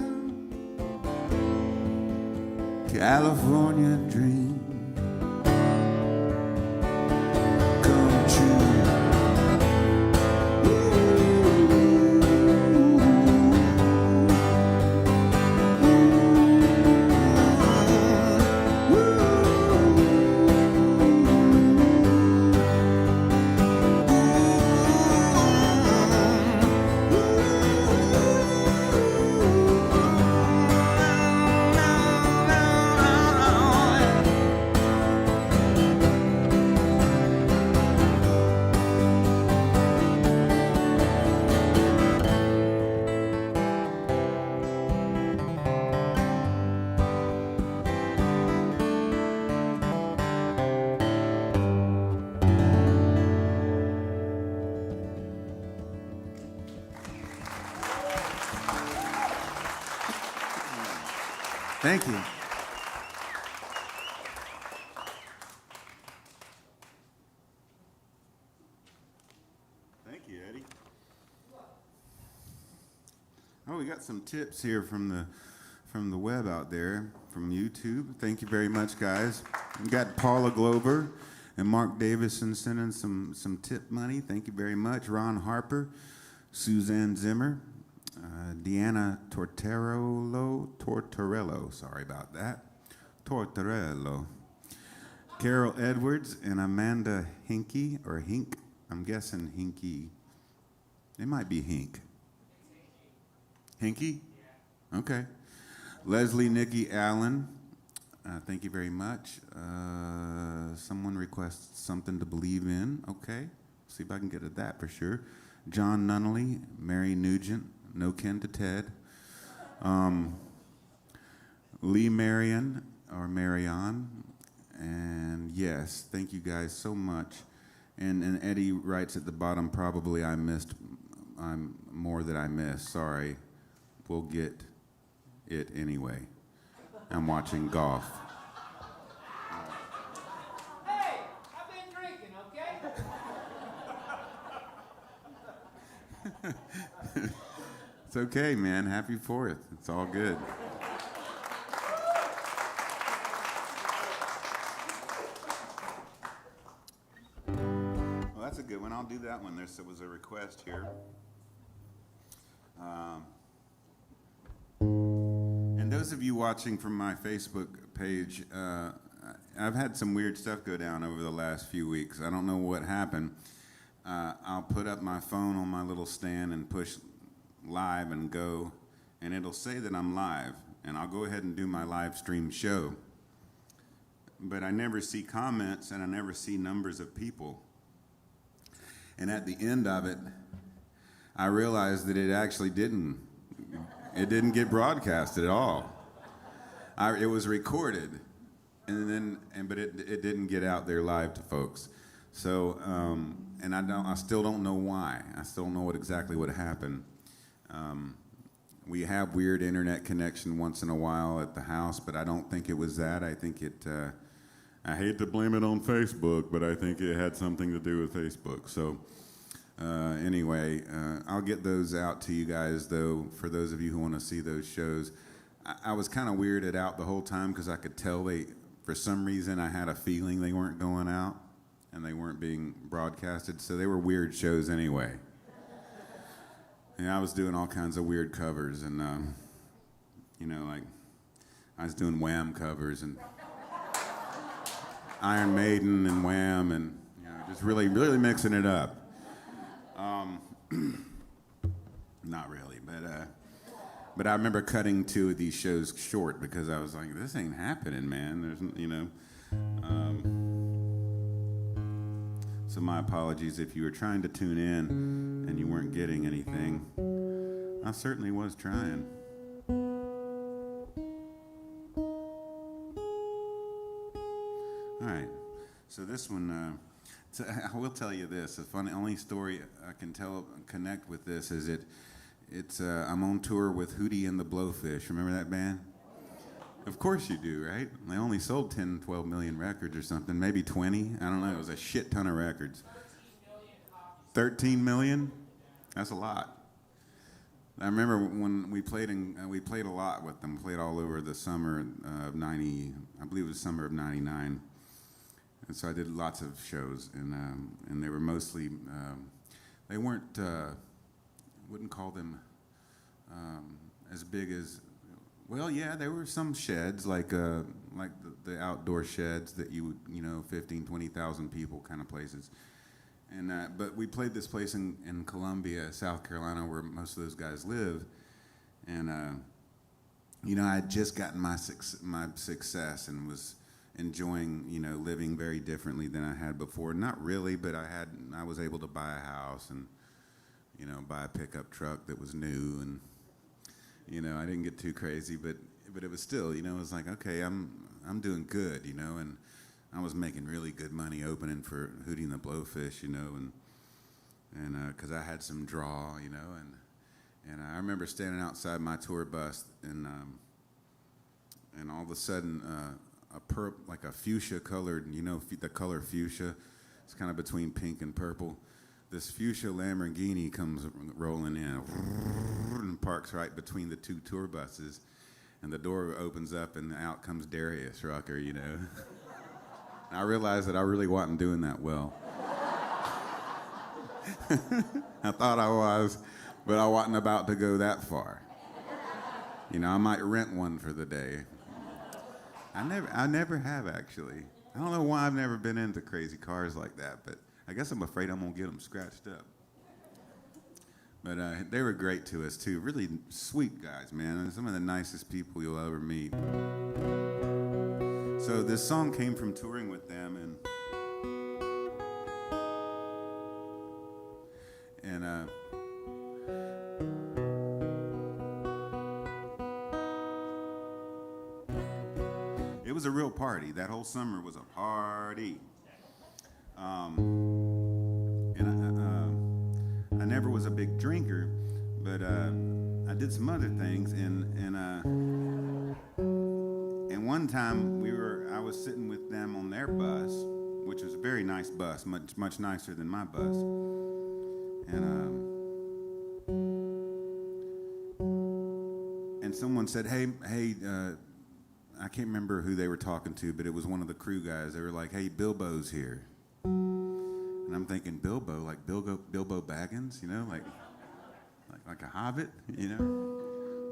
S3: California dream come true. Thank you. Thank you, Eddie. Oh, we got some tips here from the web out there, from YouTube. Thank you very much, guys. We got Paula Glover and Mark Davison sending some tip money. Thank you very much. Ron Harper, Suzanne Zimmer, Deanna Tortorello, sorry about that. Tortorello. Carol Edwards and Amanda Hinky, or Hink. I'm guessing Hinky. It might be Hink. Hinky? Yeah. Okay. Leslie Nikki Allen, thank you very much. Someone requests something to believe in. Okay. See if I can get at that for sure. John Nunnally, Mary Nugent, no kin to Ted. Lee Marion, or Marion. And yes, thank you guys so much. And Eddie writes at the bottom, probably I'm more that I missed. Sorry. We'll get it anyway. I'm watching golf.
S4: Hey, I've been drinking, okay?
S3: It's okay, man. Happy 4th. It's all good. Well, that's a good one. I'll do that one. There was a request here. And those of you watching from my Facebook page, I've had some weird stuff go down over the last few weeks. I don't know what happened. I'll put up my phone on my little stand and push live and go, and it'll say that I'm live, and I'll go ahead and do my live stream show. But I never see comments, and I never see numbers of people. And at the end of it, I realized that it actually didn't get broadcasted at all. It was recorded, but it didn't get out there live to folks. So, and I still don't know why. I still don't know exactly what happened. We have weird internet connection once in a while at the house, but I don't think it was that. I think I hate to blame it on Facebook, but I think it had something to do with Facebook. So. Anyway, I'll get those out to you guys, though, for those of you who want to see those shows. I was kind of weirded out the whole time because I could tell for some reason, I had a feeling they weren't going out and they weren't being broadcasted, so they were weird shows anyway. And I was doing all kinds of weird covers, and, like I was doing Wham covers and Iron Maiden and Wham and, just really, really mixing it up. Not really, but I remember cutting 2 of these shows short because I was like, this ain't happening, man. There's, so my apologies if you were trying to tune in and you weren't getting anything. I certainly was trying. All right, so this one, I will tell you this. The only story I can connect with this is it's I'm on tour with Hootie and the Blowfish. Remember that band? Of course you do, right? They only sold 10, 12 million records or something, maybe 20. I don't know. It was a shit ton of records. 13 million? That's a lot. I remember when we played a lot with them. Played all over the summer of '90. I believe it was summer of '99. And so I did lots of shows, and they were mostly, they weren't, wouldn't call them as big as, well, yeah, there were some sheds, like the outdoor sheds that 15, 20,000 people kind of places. And but we played this place in Columbia, South Carolina, where most of those guys live. And, I had just gotten my success and was enjoying, living very differently than I had before. Not really, but I was able to buy a house and, buy a pickup truck that was new, and, I didn't get too crazy, but it was still, it was like, okay, I'm doing good, and I was making really good money opening for Hootie and the Blowfish, and because I had some draw, and I remember standing outside my tour bus and all of a sudden, like a fuchsia colored, the color fuchsia, it's kind of between pink and purple. This fuchsia Lamborghini comes rolling in and parks right between the two tour buses, and the door opens up, and out comes Darius Rucker, And I realized that I really wasn't doing that well. I thought I was, but I wasn't about to go that far. I might rent one for the day. I never have, actually. I don't know why I've never been into crazy cars like that, but I guess I'm afraid I'm going to get them scratched up. But they were great to us, too. Really sweet guys, man. And some of the nicest people you'll ever meet. So this song came from touring with them, and it was a real party. That whole summer was a party. I never was a big drinker, but I did some other things. And one time I was sitting with them on their bus, which was a very nice bus, much nicer than my bus. And someone said, hey. I can't remember who they were talking to, but it was one of the crew guys. They were like, "Hey, Bilbo's here." And I'm thinking, Bilbo, like Bilbo Baggins, like a hobbit,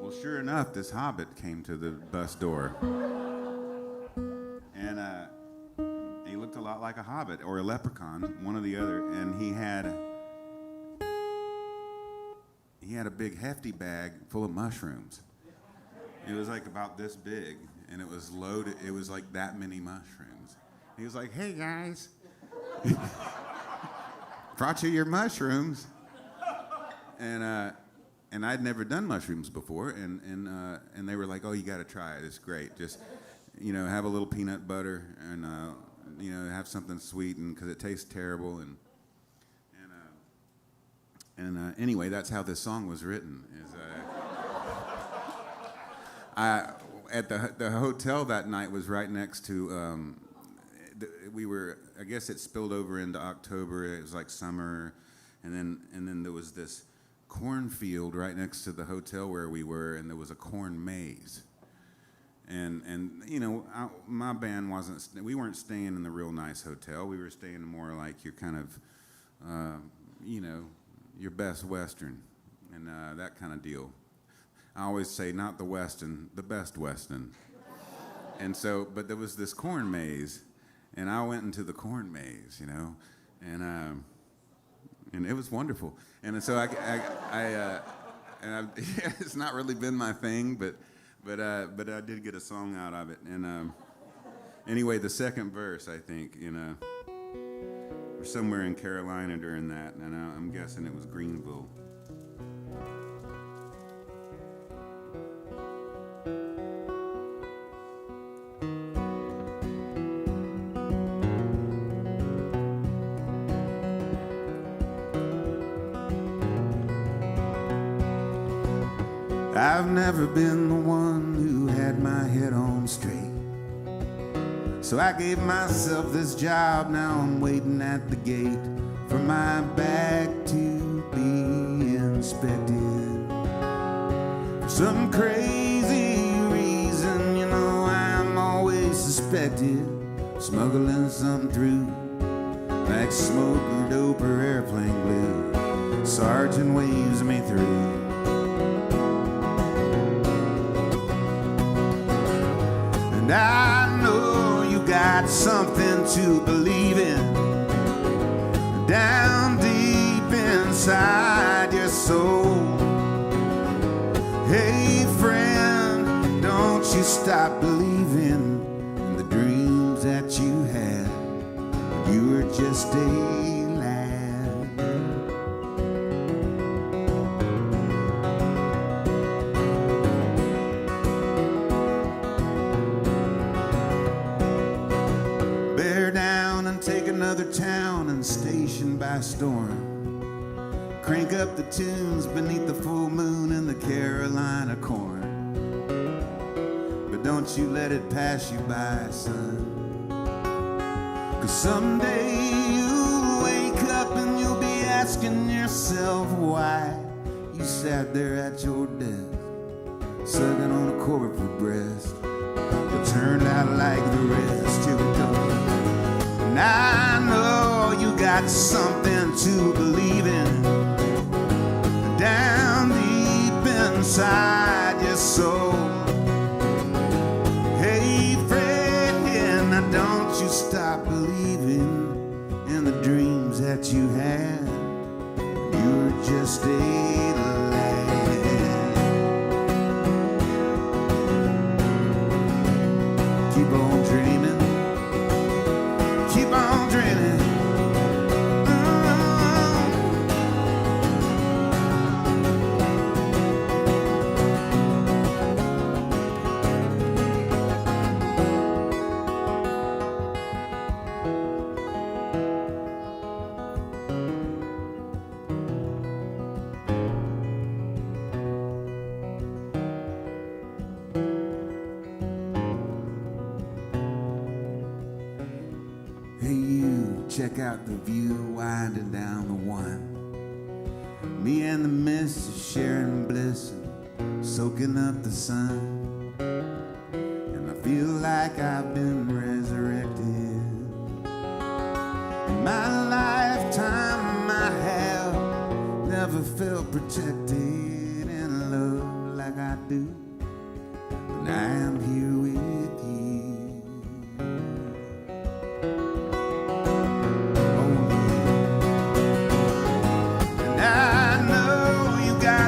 S3: Well, sure enough, this hobbit came to the bus door. And he looked a lot like a hobbit or a leprechaun, one or the other, and he had a big hefty bag full of mushrooms. It was like about this big, and it was loaded. It was like that many mushrooms. He was like, "Hey guys, brought you your mushrooms." And I'd never done mushrooms before, and they were like, "Oh, you got to try it. It's great. Just have a little peanut butter, and have something sweet, and because it tastes terrible." And anyway, that's how this song was written. At the hotel that night was right next to, I guess it spilled over into October. It was like summer, and then there was this cornfield right next to the hotel where we were, and there was a corn maze. And my band we weren't staying in the real nice hotel. We were staying more like your kind of, your Best Western, and that kind of deal. I always say not the Westin, the Best Westin. And so, but there was this corn maze, and I went into the corn maze, and it was wonderful. And so it's not really been my thing, but I did get a song out of it. And anyway, the second verse, I think, we're somewhere in Carolina during that, and I'm guessing it was Greenville. I've never been the one who had my head on straight. So I gave myself this job, now I'm waiting at the gate for my bag to be inspected. For some crazy reason, I'm always suspected of smuggling something through, like smoke or dope or airplane glue. Sergeant waves me through. And I know you got something to believe in down deep inside your soul. Hey friend, don't you stop believing in the dreams that you had when you were just a lad. Another town and station by storm. Crank up the tunes beneath the full moon in the Carolina corn. But don't you let it pass you by, son. 'Cause someday you'll wake up and you'll be asking yourself why you sat there at your desk, sucking on a corporate breast. It turned out like the rest. Here we go. And I know you got something to believe in down deep inside your soul. Hey friend, now don't you stop believing in the dreams that you had. You were just a lad. Keep on dreaming. Keep on dreaming. Check out the view winding down the one. Me and the missus sharing bliss and soaking up the sun. And I feel like I've been resurrected. In my lifetime I have never felt protected in love like I do. And I am here with you.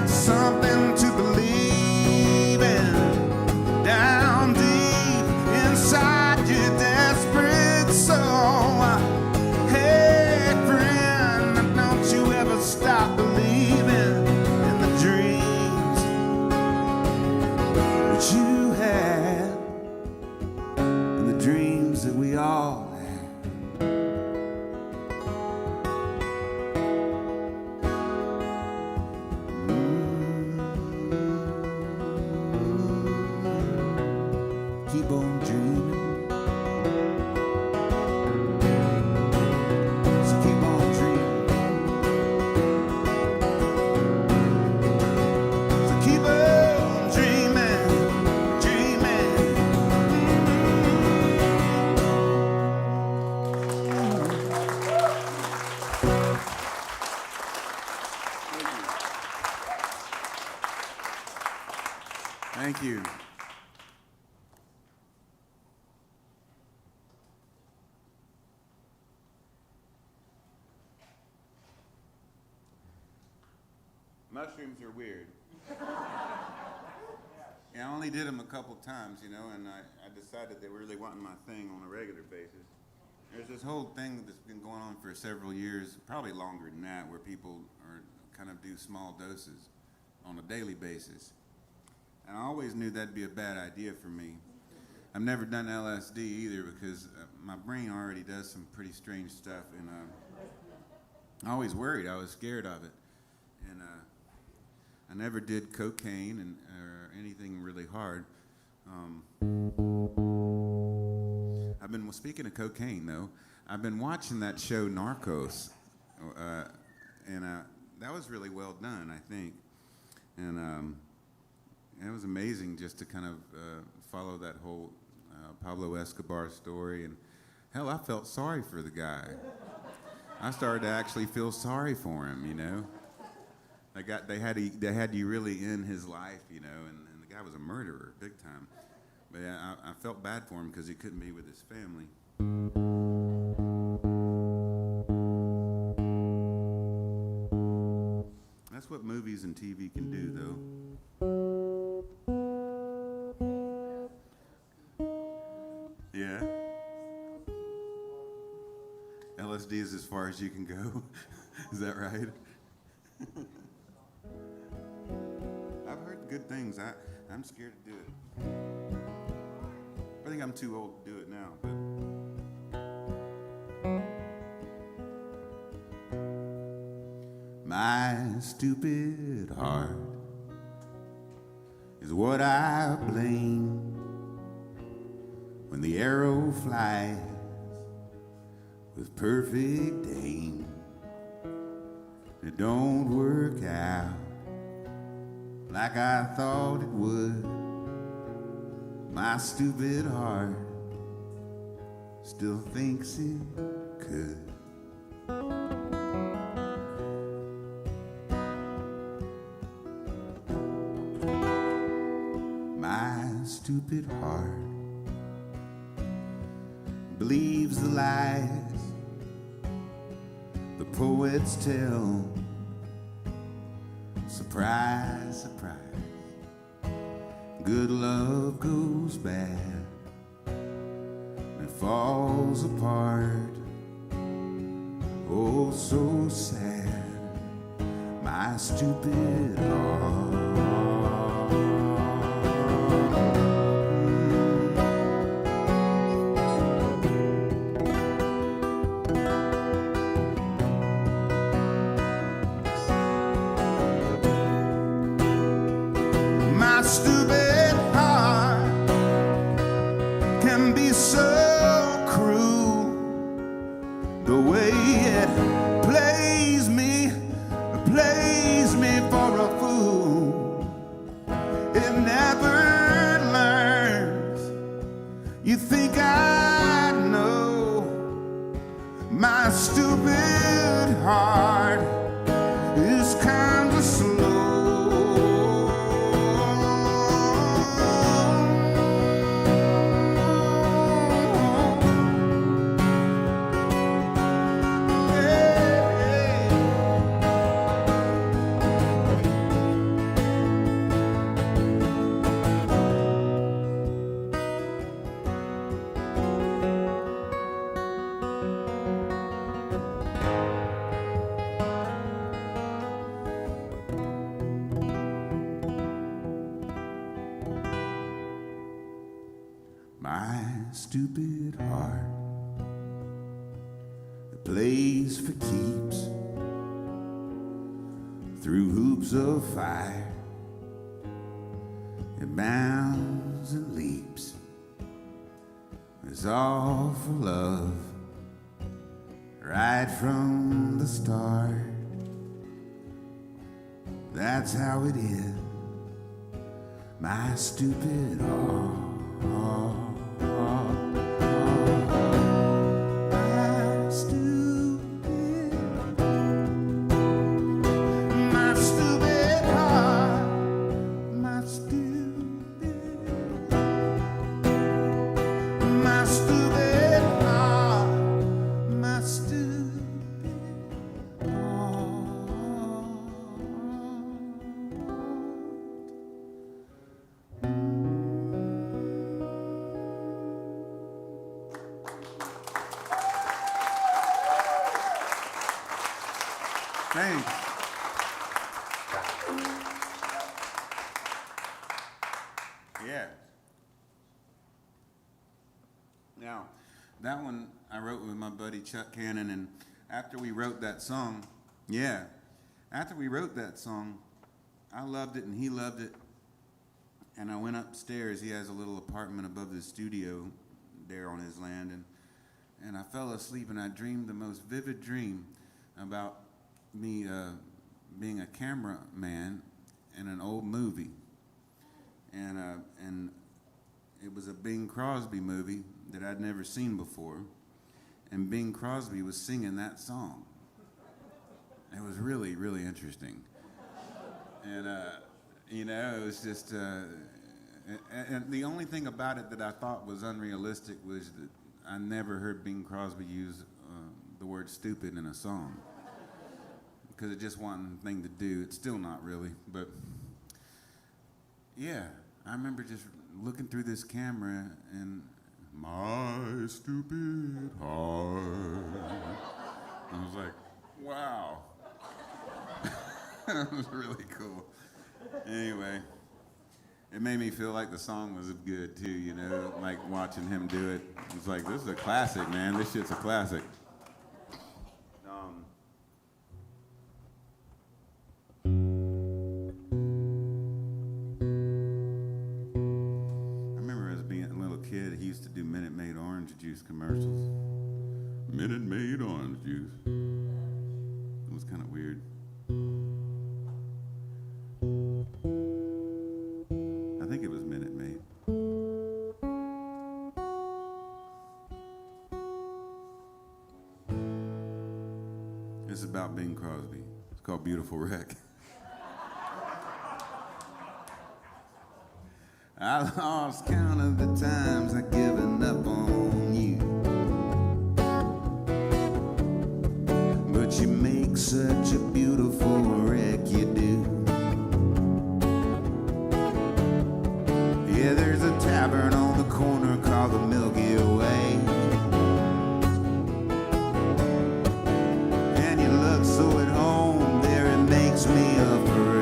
S3: Something to believe in down deep inside your desperate soul. Hey friend, don't you ever stop believing in the dreams that you had and the dreams that we all had. Keep on dreaming. So keep on dreaming. So keep on dreaming, dreaming. Thank you. Mushrooms are weird. Yeah, I only did them a couple times, you know, and I decided they were really wanting my thing on a regular basis. There's this whole thing that's been going on for several years, probably longer than that, where people are kind of do small doses on a daily basis. And I always knew that'd be a bad idea for me. I've never done LSD either because my brain already does some pretty strange stuff, and I always worried. I was scared of it. And I never did cocaine or anything really hard. Speaking of cocaine, though, I've been watching that show Narcos, and that was really well done, I think. And it was amazing just to kind of follow that whole Pablo Escobar story. And hell, I felt sorry for the guy. I started to actually feel sorry for him, you know. They had you really in his life, you know, and the guy was a murderer, big time. But I felt bad for him because he couldn't be with his family. That's what movies and TV can do, though. Yeah. LSD is as far as you can go. Is that right? I've heard good things. I'm scared to do it. I think I'm too old to do it now, but my stupid heart is what I blame the arrow flies with perfect aim. It don't work out like I thought it would. My stupid heart still thinks it could. My stupid heart believes the lies the poets tell. Surprise, surprise, good love goes bad and falls apart. Oh, so sad, my stupid heart. Stupid heart can be so cruel. The way it plays me for a fool. It never learns. You think I know? My stupid heart is kind of slow. My stupid heart that plays for keeps through hoops of fire. It bounds and leaps. It's all for love right from the start. That's how it is. My stupid heart. Thanks. Yeah. Now, that one I wrote with my buddy Chuck Cannon, and after we wrote that song, I loved it and he loved it, and I went upstairs. He has a little apartment above the studio there on his land, and I fell asleep, and I dreamed the most vivid dream about me being a cameraman in an old movie, and it was a Bing Crosby movie that I'd never seen before, and Bing Crosby was singing that song. It was really, really interesting, and it was just, and the only thing about it that I thought was unrealistic was that I never heard Bing Crosby use the word stupid in a song. Because it just wasn't a thing to do. It's still not really, but yeah, I remember just looking through this camera and my stupid heart. I was like, wow. That was really cool. Anyway, it made me feel like the song was good too, like watching him do it. It was like, this is a classic, man. This shit's a classic. He used to do Minute you doing, Juice? It was kind of weird. I think it was Minute Maid. It's about Bing Crosby. It's called Beautiful Wreck. I lost count of the times I've given up on you, but you make such a beautiful wreck, you do. Yeah, there's a tavern on the corner called the Milky Way, and you look so at home there, it makes me afraid.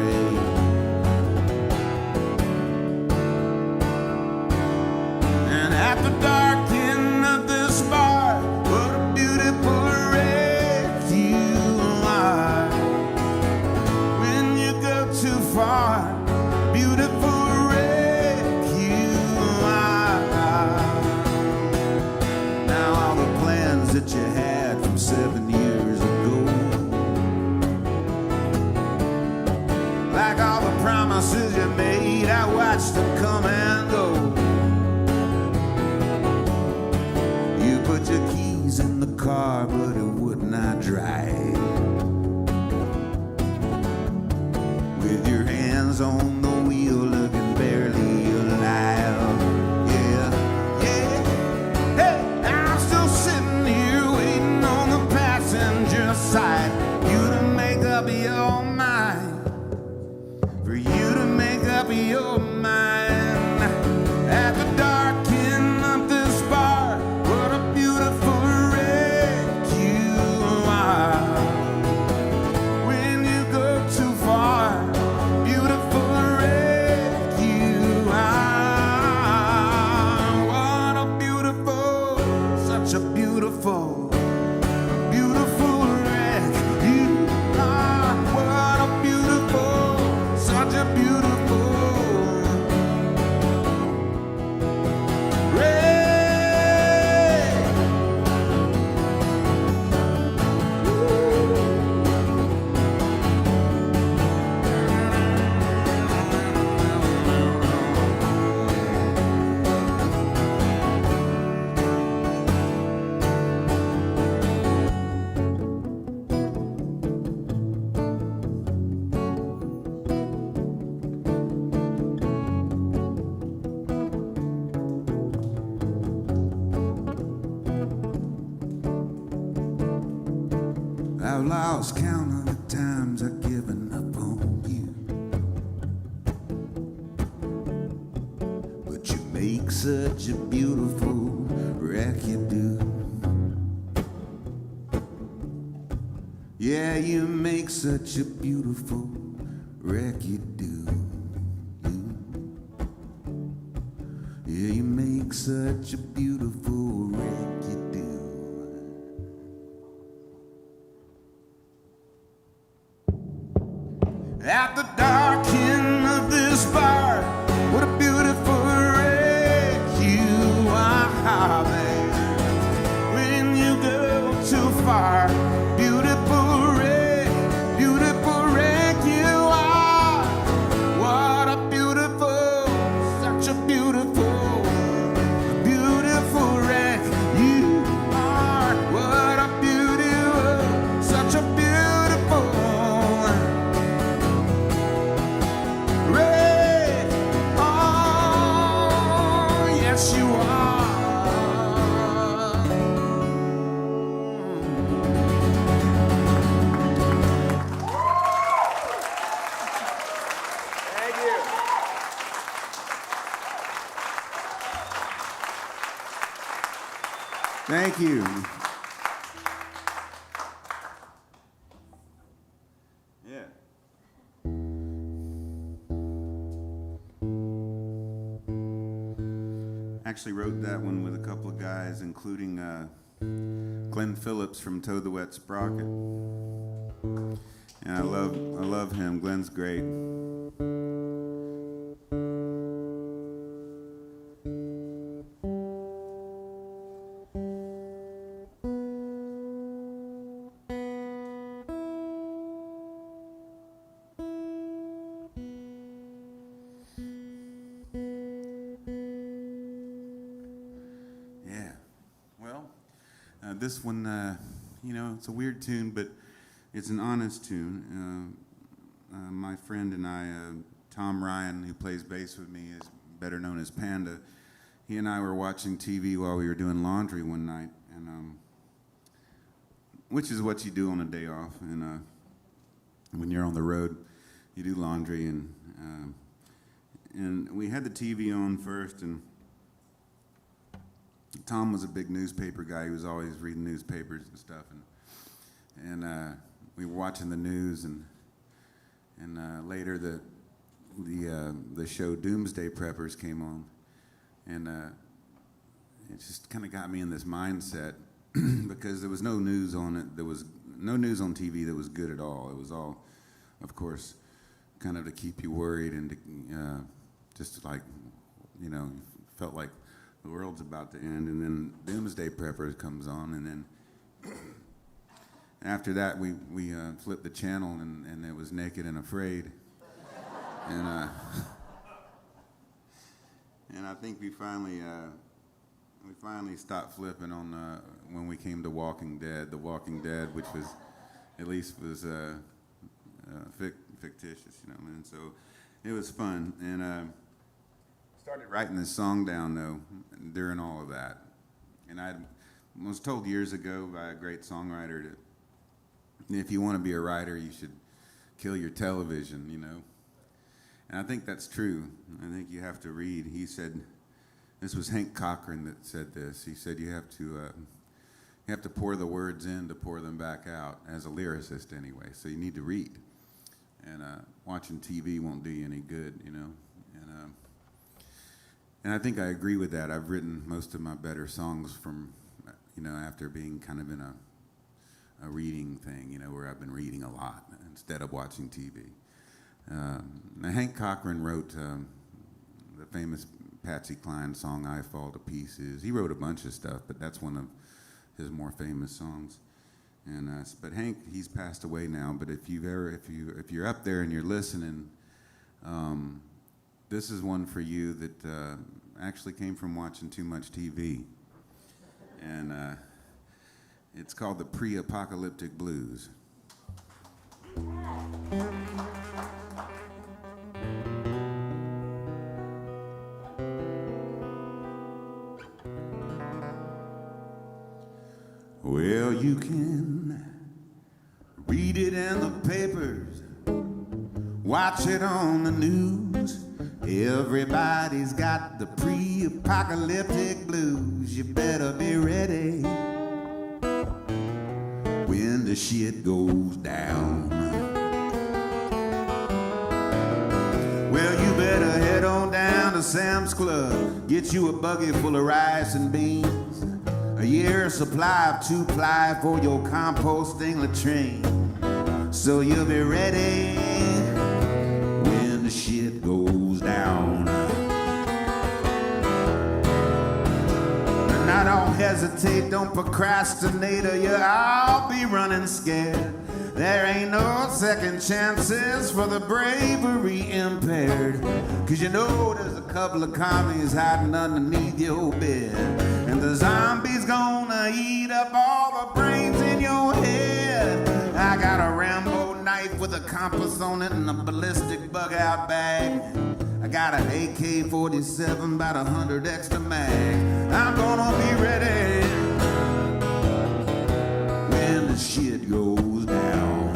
S3: At the dark end of this bar, what a beautiful wreck you are. When you go too far, beautiful wreck you are. Now all the plans that you had from 7 years ago, like all the promises you made, I watched them come and go. Put your keys in the car, but it would not drive. With your hands on the wheel, looking barely alive. Yeah, yeah. Hey, I'm still sitting here waiting on the passenger side. You to make up your mind. For you to make up your mind. At the dark end of this bar, beautiful wreck you are. When you go too far, beautiful wreck you are. What a beautiful, such a beautiful, beautiful wreck you are. What a beautiful, such a beautiful wreck. I've lost count of the times I've given up on you, but you make such a beautiful wreck, you do. Yeah, you make such a beautiful wreck, you do. Yeah, you make such a beautiful wreck, you do. At the dark end of this bar, what a beautiful wreck you are there. When you go too far, beautiful wreck you are. What a beautiful, such a beautiful, beautiful wreck you are. What a beautiful, such a beautiful wreck. Oh, yes you are.
S4: Thank you.
S3: Thank you. Yeah. Actually wrote that one with a couple of guys, including Glenn Phillips from Toad the Wet Sprocket. And I love him. Glenn's great. this one, it's a weird tune, but it's an honest tune. My friend and I, Tom Ryan, who plays bass with me, is better known as Panda. He and I were watching TV while we were doing laundry one night, and which is what you do on a day off. And when you're on the road, you do laundry, and we had the TV on first, and Tom was a big newspaper guy. He was always reading newspapers and stuff, and we were watching the news, and later the show Doomsday Preppers came on, and it just kind of got me in this mindset because there was no news on it. There was no news on TV that was good at all. It was all, of course, kind of to keep you worried and to, just like, felt like the world's about to end. And then Doomsday Preppers comes on, and then after that we flipped the channel, and it was Naked and Afraid. And I think we finally stopped flipping on when we came to Walking Dead. The Walking Dead, which was at least was fictitious, and so it was fun. And started writing this song down though during all of that. And I was told years ago by a great songwriter that if you want to be a writer, you should kill your television, And I think that's true. I think you have to read. He said, this was Hank Cochran that said this. He said you have to pour the words in to pour them back out, as a lyricist anyway. So you need to read. And watching TV won't do you any good, And I think I agree with that. I've written most of my better songs from, after being kind of in a reading thing, where I've been reading a lot instead of watching TV. Now Hank Cochran wrote the famous Patsy Cline song "I Fall to Pieces." He wrote a bunch of stuff, but that's one of his more famous songs. And but Hank, he's passed away now. But if you're up there and you're listening, this is one for you that actually came from watching too much TV, and it's called "The Pre-Apocalyptic Blues." Well, you can read it in the papers, watch it on the news. Everybody's got the pre-apocalyptic blues. You better be ready when the shit goes down. Well, you better head on down to Sam's Club, get you a buggy full of rice and beans, a year's supply of 2-ply for your composting latrine, so you'll be ready when the shit goes down. And I don't hesitate, don't procrastinate, or you'll all be running scared. There ain't no second chances for the bravery impaired, 'cause there's a couple of commies hiding underneath your bed, and the zombies gonna eat up all the brains in your head. I got a Rambo knife with a compass on it and a ballistic bug-out bag. I got an AK-47, about 100 extra mag. I'm gonna be ready when the shit goes down.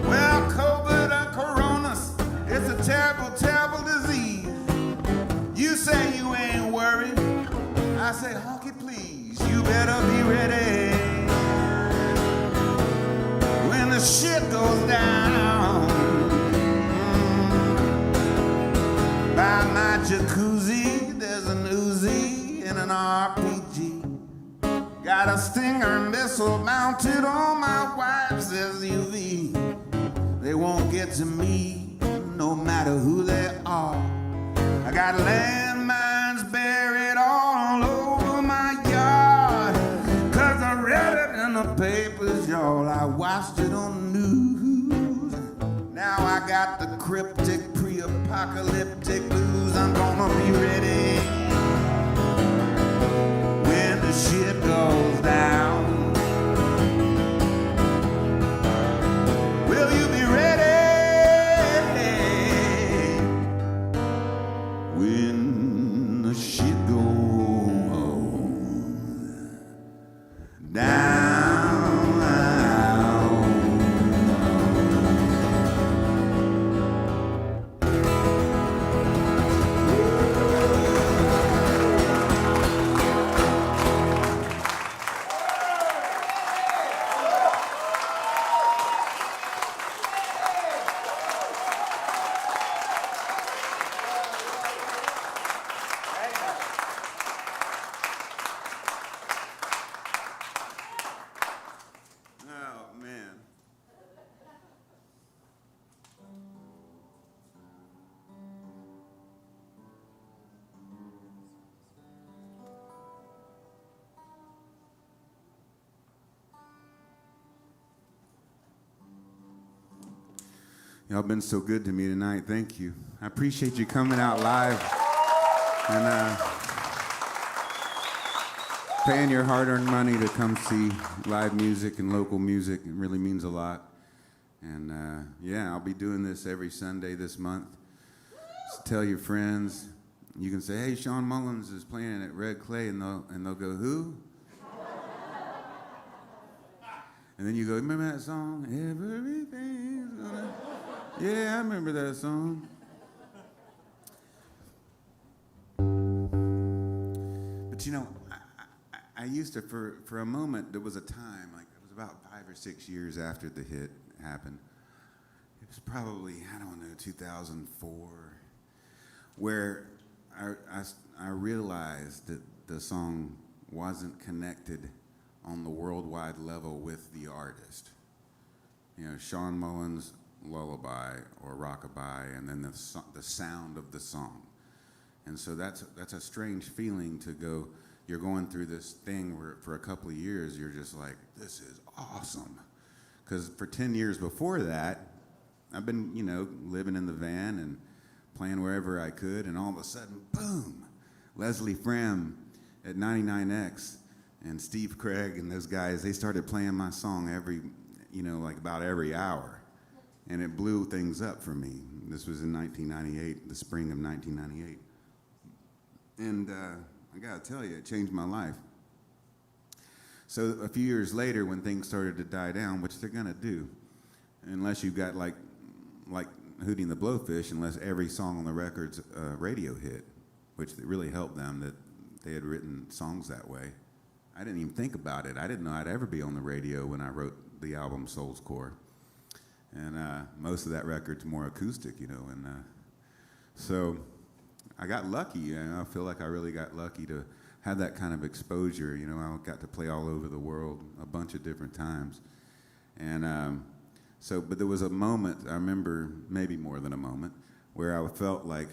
S3: Well, COVID or Coronas, it's a terrible, terrible disease. You say you ain't worried. I say, Hawky, please, you better be ready when the shit goes down. By my jacuzzi, there's an Uzi and an RPG. Got a Stinger missile mounted on my wife's SUV. They won't get to me, no matter who they are. I got landmines buried all over my yard, 'cause I read it in the papers, y'all. I watched it on the news. Now I got the cryptic pre-apocalyptic blues. I'm gonna be ready Y'all been so good to me tonight. Thank you. I appreciate you coming out live and paying your hard-earned money to come see live music and local music. It really means a lot. And yeah, I'll be doing this every Sunday this month. So tell your friends. You can say, hey, Shawn Mullins is playing at Red Clay, and they'll go, who? And then you go, remember that song? Everything's gonna... Yeah, I remember that song. But you know, I used to, for a moment, there was a time, like it was about 5 or 6 years after the hit happened. It was probably, I don't know, 2004, where I realized that the song wasn't connected on the worldwide level with the artist. You know, Shawn Mullins' lullaby or rockabye, and then the sound of the song. And so that's a strange feeling to go, you're going through this thing where for a couple of years you're just like, this is awesome. Because for 10 years before that, I've been, you know, living in the van and playing wherever I could, and all of a sudden, boom, Leslie Frem at 99X and Steve Craig and those guys, they started playing my song every, you know, like about every hour. And it blew things up for me. This was in 1998, the spring of 1998. And I gotta tell you, it changed my life. So a few years later, when things started to die down, which they're gonna do, unless you got like Hootie and the Blowfish, unless every song on the record's radio hit, which really helped them that they had written songs that way. I didn't even think about it. I didn't know I'd ever be on the radio when I wrote the album Soul's Core. And most of that record's more acoustic, you know, and so I got lucky. You know, I feel like I really got lucky to have that kind of exposure. You know, I got to play all over the world a bunch of different times. And but there was a moment, I remember maybe more than a moment, where I felt like,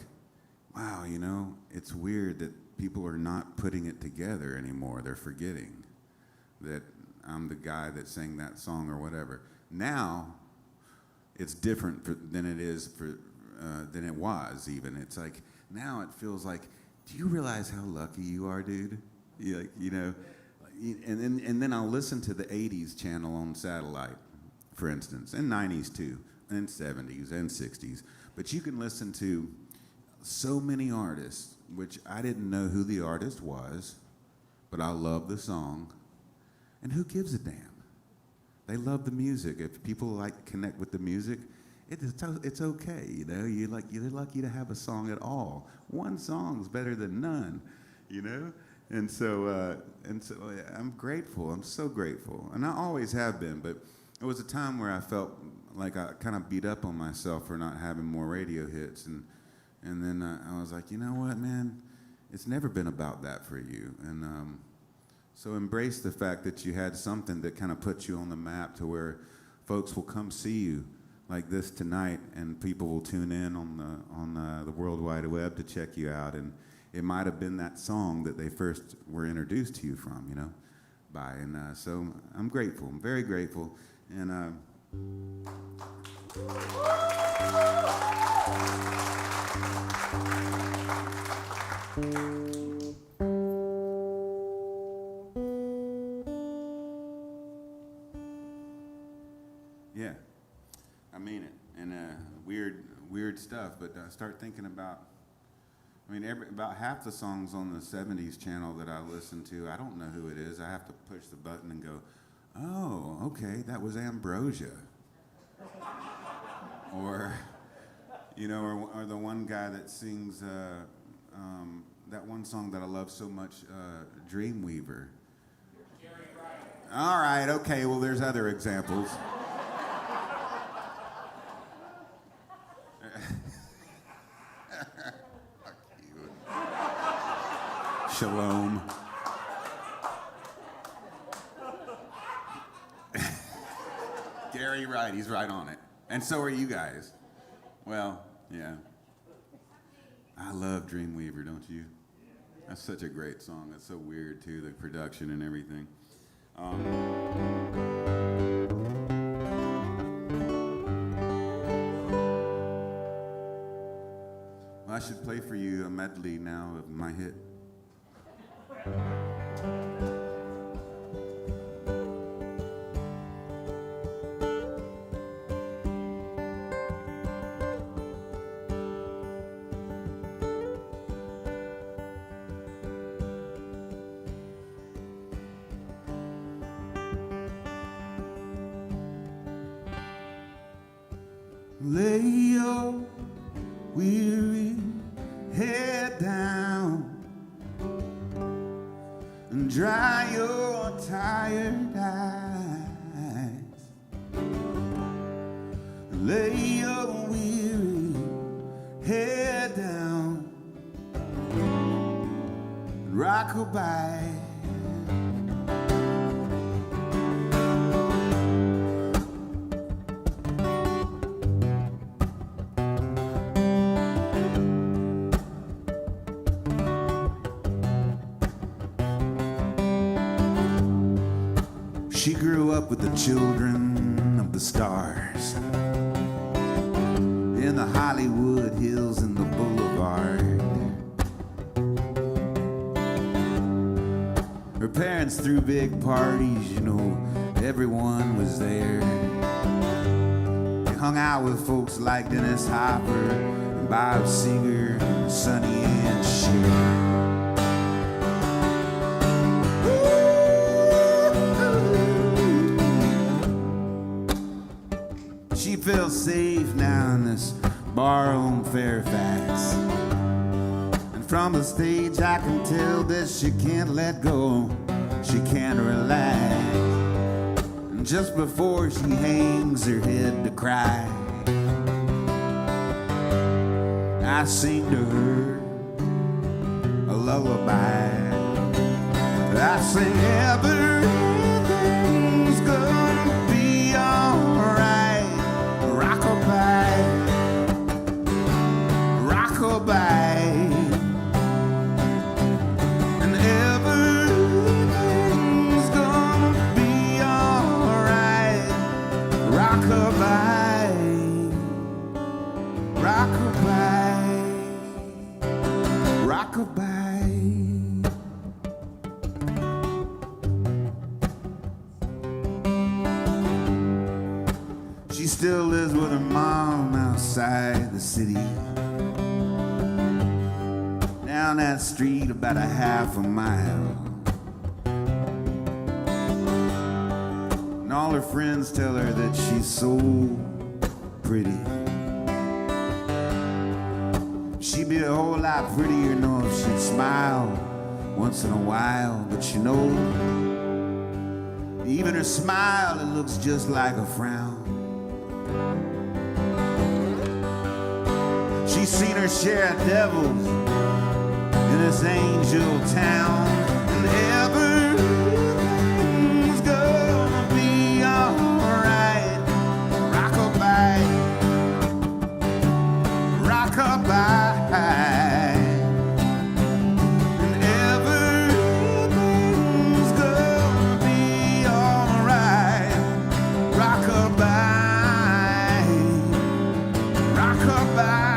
S3: wow, you know, it's weird that people are not putting it together anymore. They're forgetting that I'm the guy that sang that song or whatever. Now, it's different than it was even. It's like, now it feels like, do you realize how lucky you are, dude? You know, and then I'll listen to the 80s channel on satellite, for instance, and 90s too, and 70s and 60s. But you can listen to so many artists, which I didn't know who the artist was, but I love the song, and who gives a damn? They love the music. If people like connect with the music, it's okay. You know, you're lucky to have a song at all. One song's better than none. You know, and so I'm grateful. I'm so grateful, and I always have been. But it was a time where I felt like I kind of beat up on myself for not having more radio hits, and then I was like, you know what, man, it's never been about that for you, and. So embrace the fact that you had something that kind of put you on the map to where folks will come see you like this tonight, and people will tune in on the World Wide Web to check you out. And it might have been that song that they first were introduced to you from, you know, by. And so I'm grateful. I'm very grateful. And yeah, I mean it. And weird stuff, but I start thinking about, I mean, about half the songs on the 70s channel that I listen to, I don't know who it is. I have to push the button and go, oh, okay, that was Ambrosia. Or, you know, or the one guy that sings that one song that I love so much, Dreamweaver. All right, okay, well, there's other examples. Shalom. Gary Wright, he's right on it. And so are you guys. Well, yeah. I love Dreamweaver, don't you? That's such a great song. It's so weird, too, the production and everything. I should play for you a medley now of my hit. Lay your weary head down and dry your tired eyes. Lay your weary head down and rock-a-bye. She grew up with the children of the stars in the Hollywood Hills and the Boulevard. Her parents threw big parties, you know, everyone was there. They hung out with folks like Dennis Hopper and Bob Seger, and Sonny and Cher. She feels safe now in this bar on Fairfax. And from the stage I can tell that she can't let go, she can't relax. And just before she hangs her head to cry, I sing to her a lullaby. I sing everything's gonna be alright. Rock-a-bye, rock-a-bye, and everything's gonna be alright. Rock-a-bye, rock-a-bye, rock-a-bye. She still lives with her mom outside the city, down that street about a half a mile. And all her friends tell her that she's so pretty. She'd be a whole lot prettier, you know, if she'd smile once in a while. But you know, even her smile, it looks just like a frown. She's seen her share of devils in this angel town, and everything's gonna be alright. Rock-a-bye, rock-a-bye, and everything's gonna be alright. Rock-a-bye, rock-a-bye.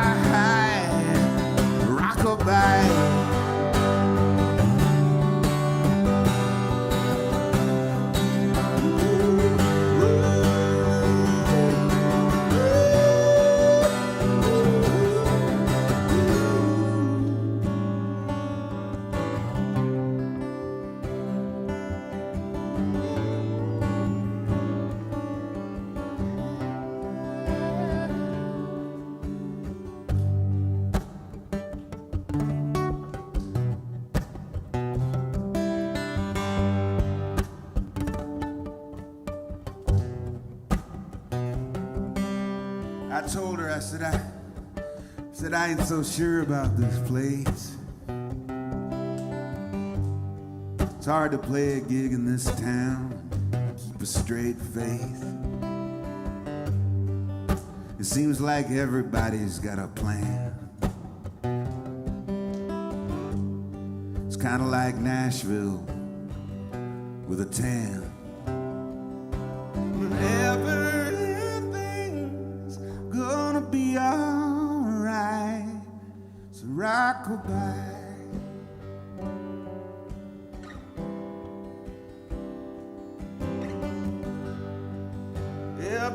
S3: I told her, I said I ain't so sure about this place. It's hard to play a gig in this town, keep a straight face. It seems like everybody's got a plan. It's kind of like Nashville with a tan. Everything's gonna be alright. rockabye.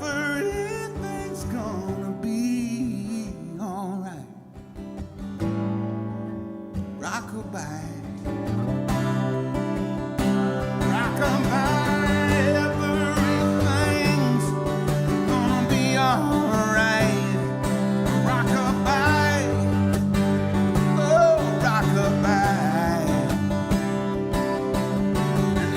S3: Everything's gonna be alright. Rockabye. Rockabye. Everything's gonna be alright. Rockabye. Oh, rockabye. And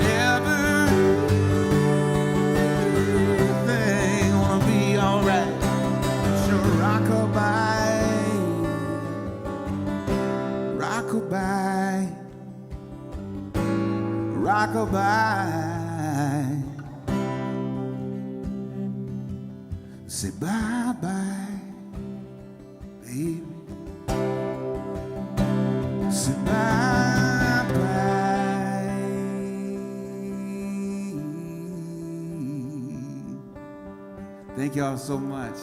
S3: everything gonna be alright. Sure, rockabye. Rockabye. Rockabye. Say bye-bye, baby. Say bye-bye. Thank y'all so much.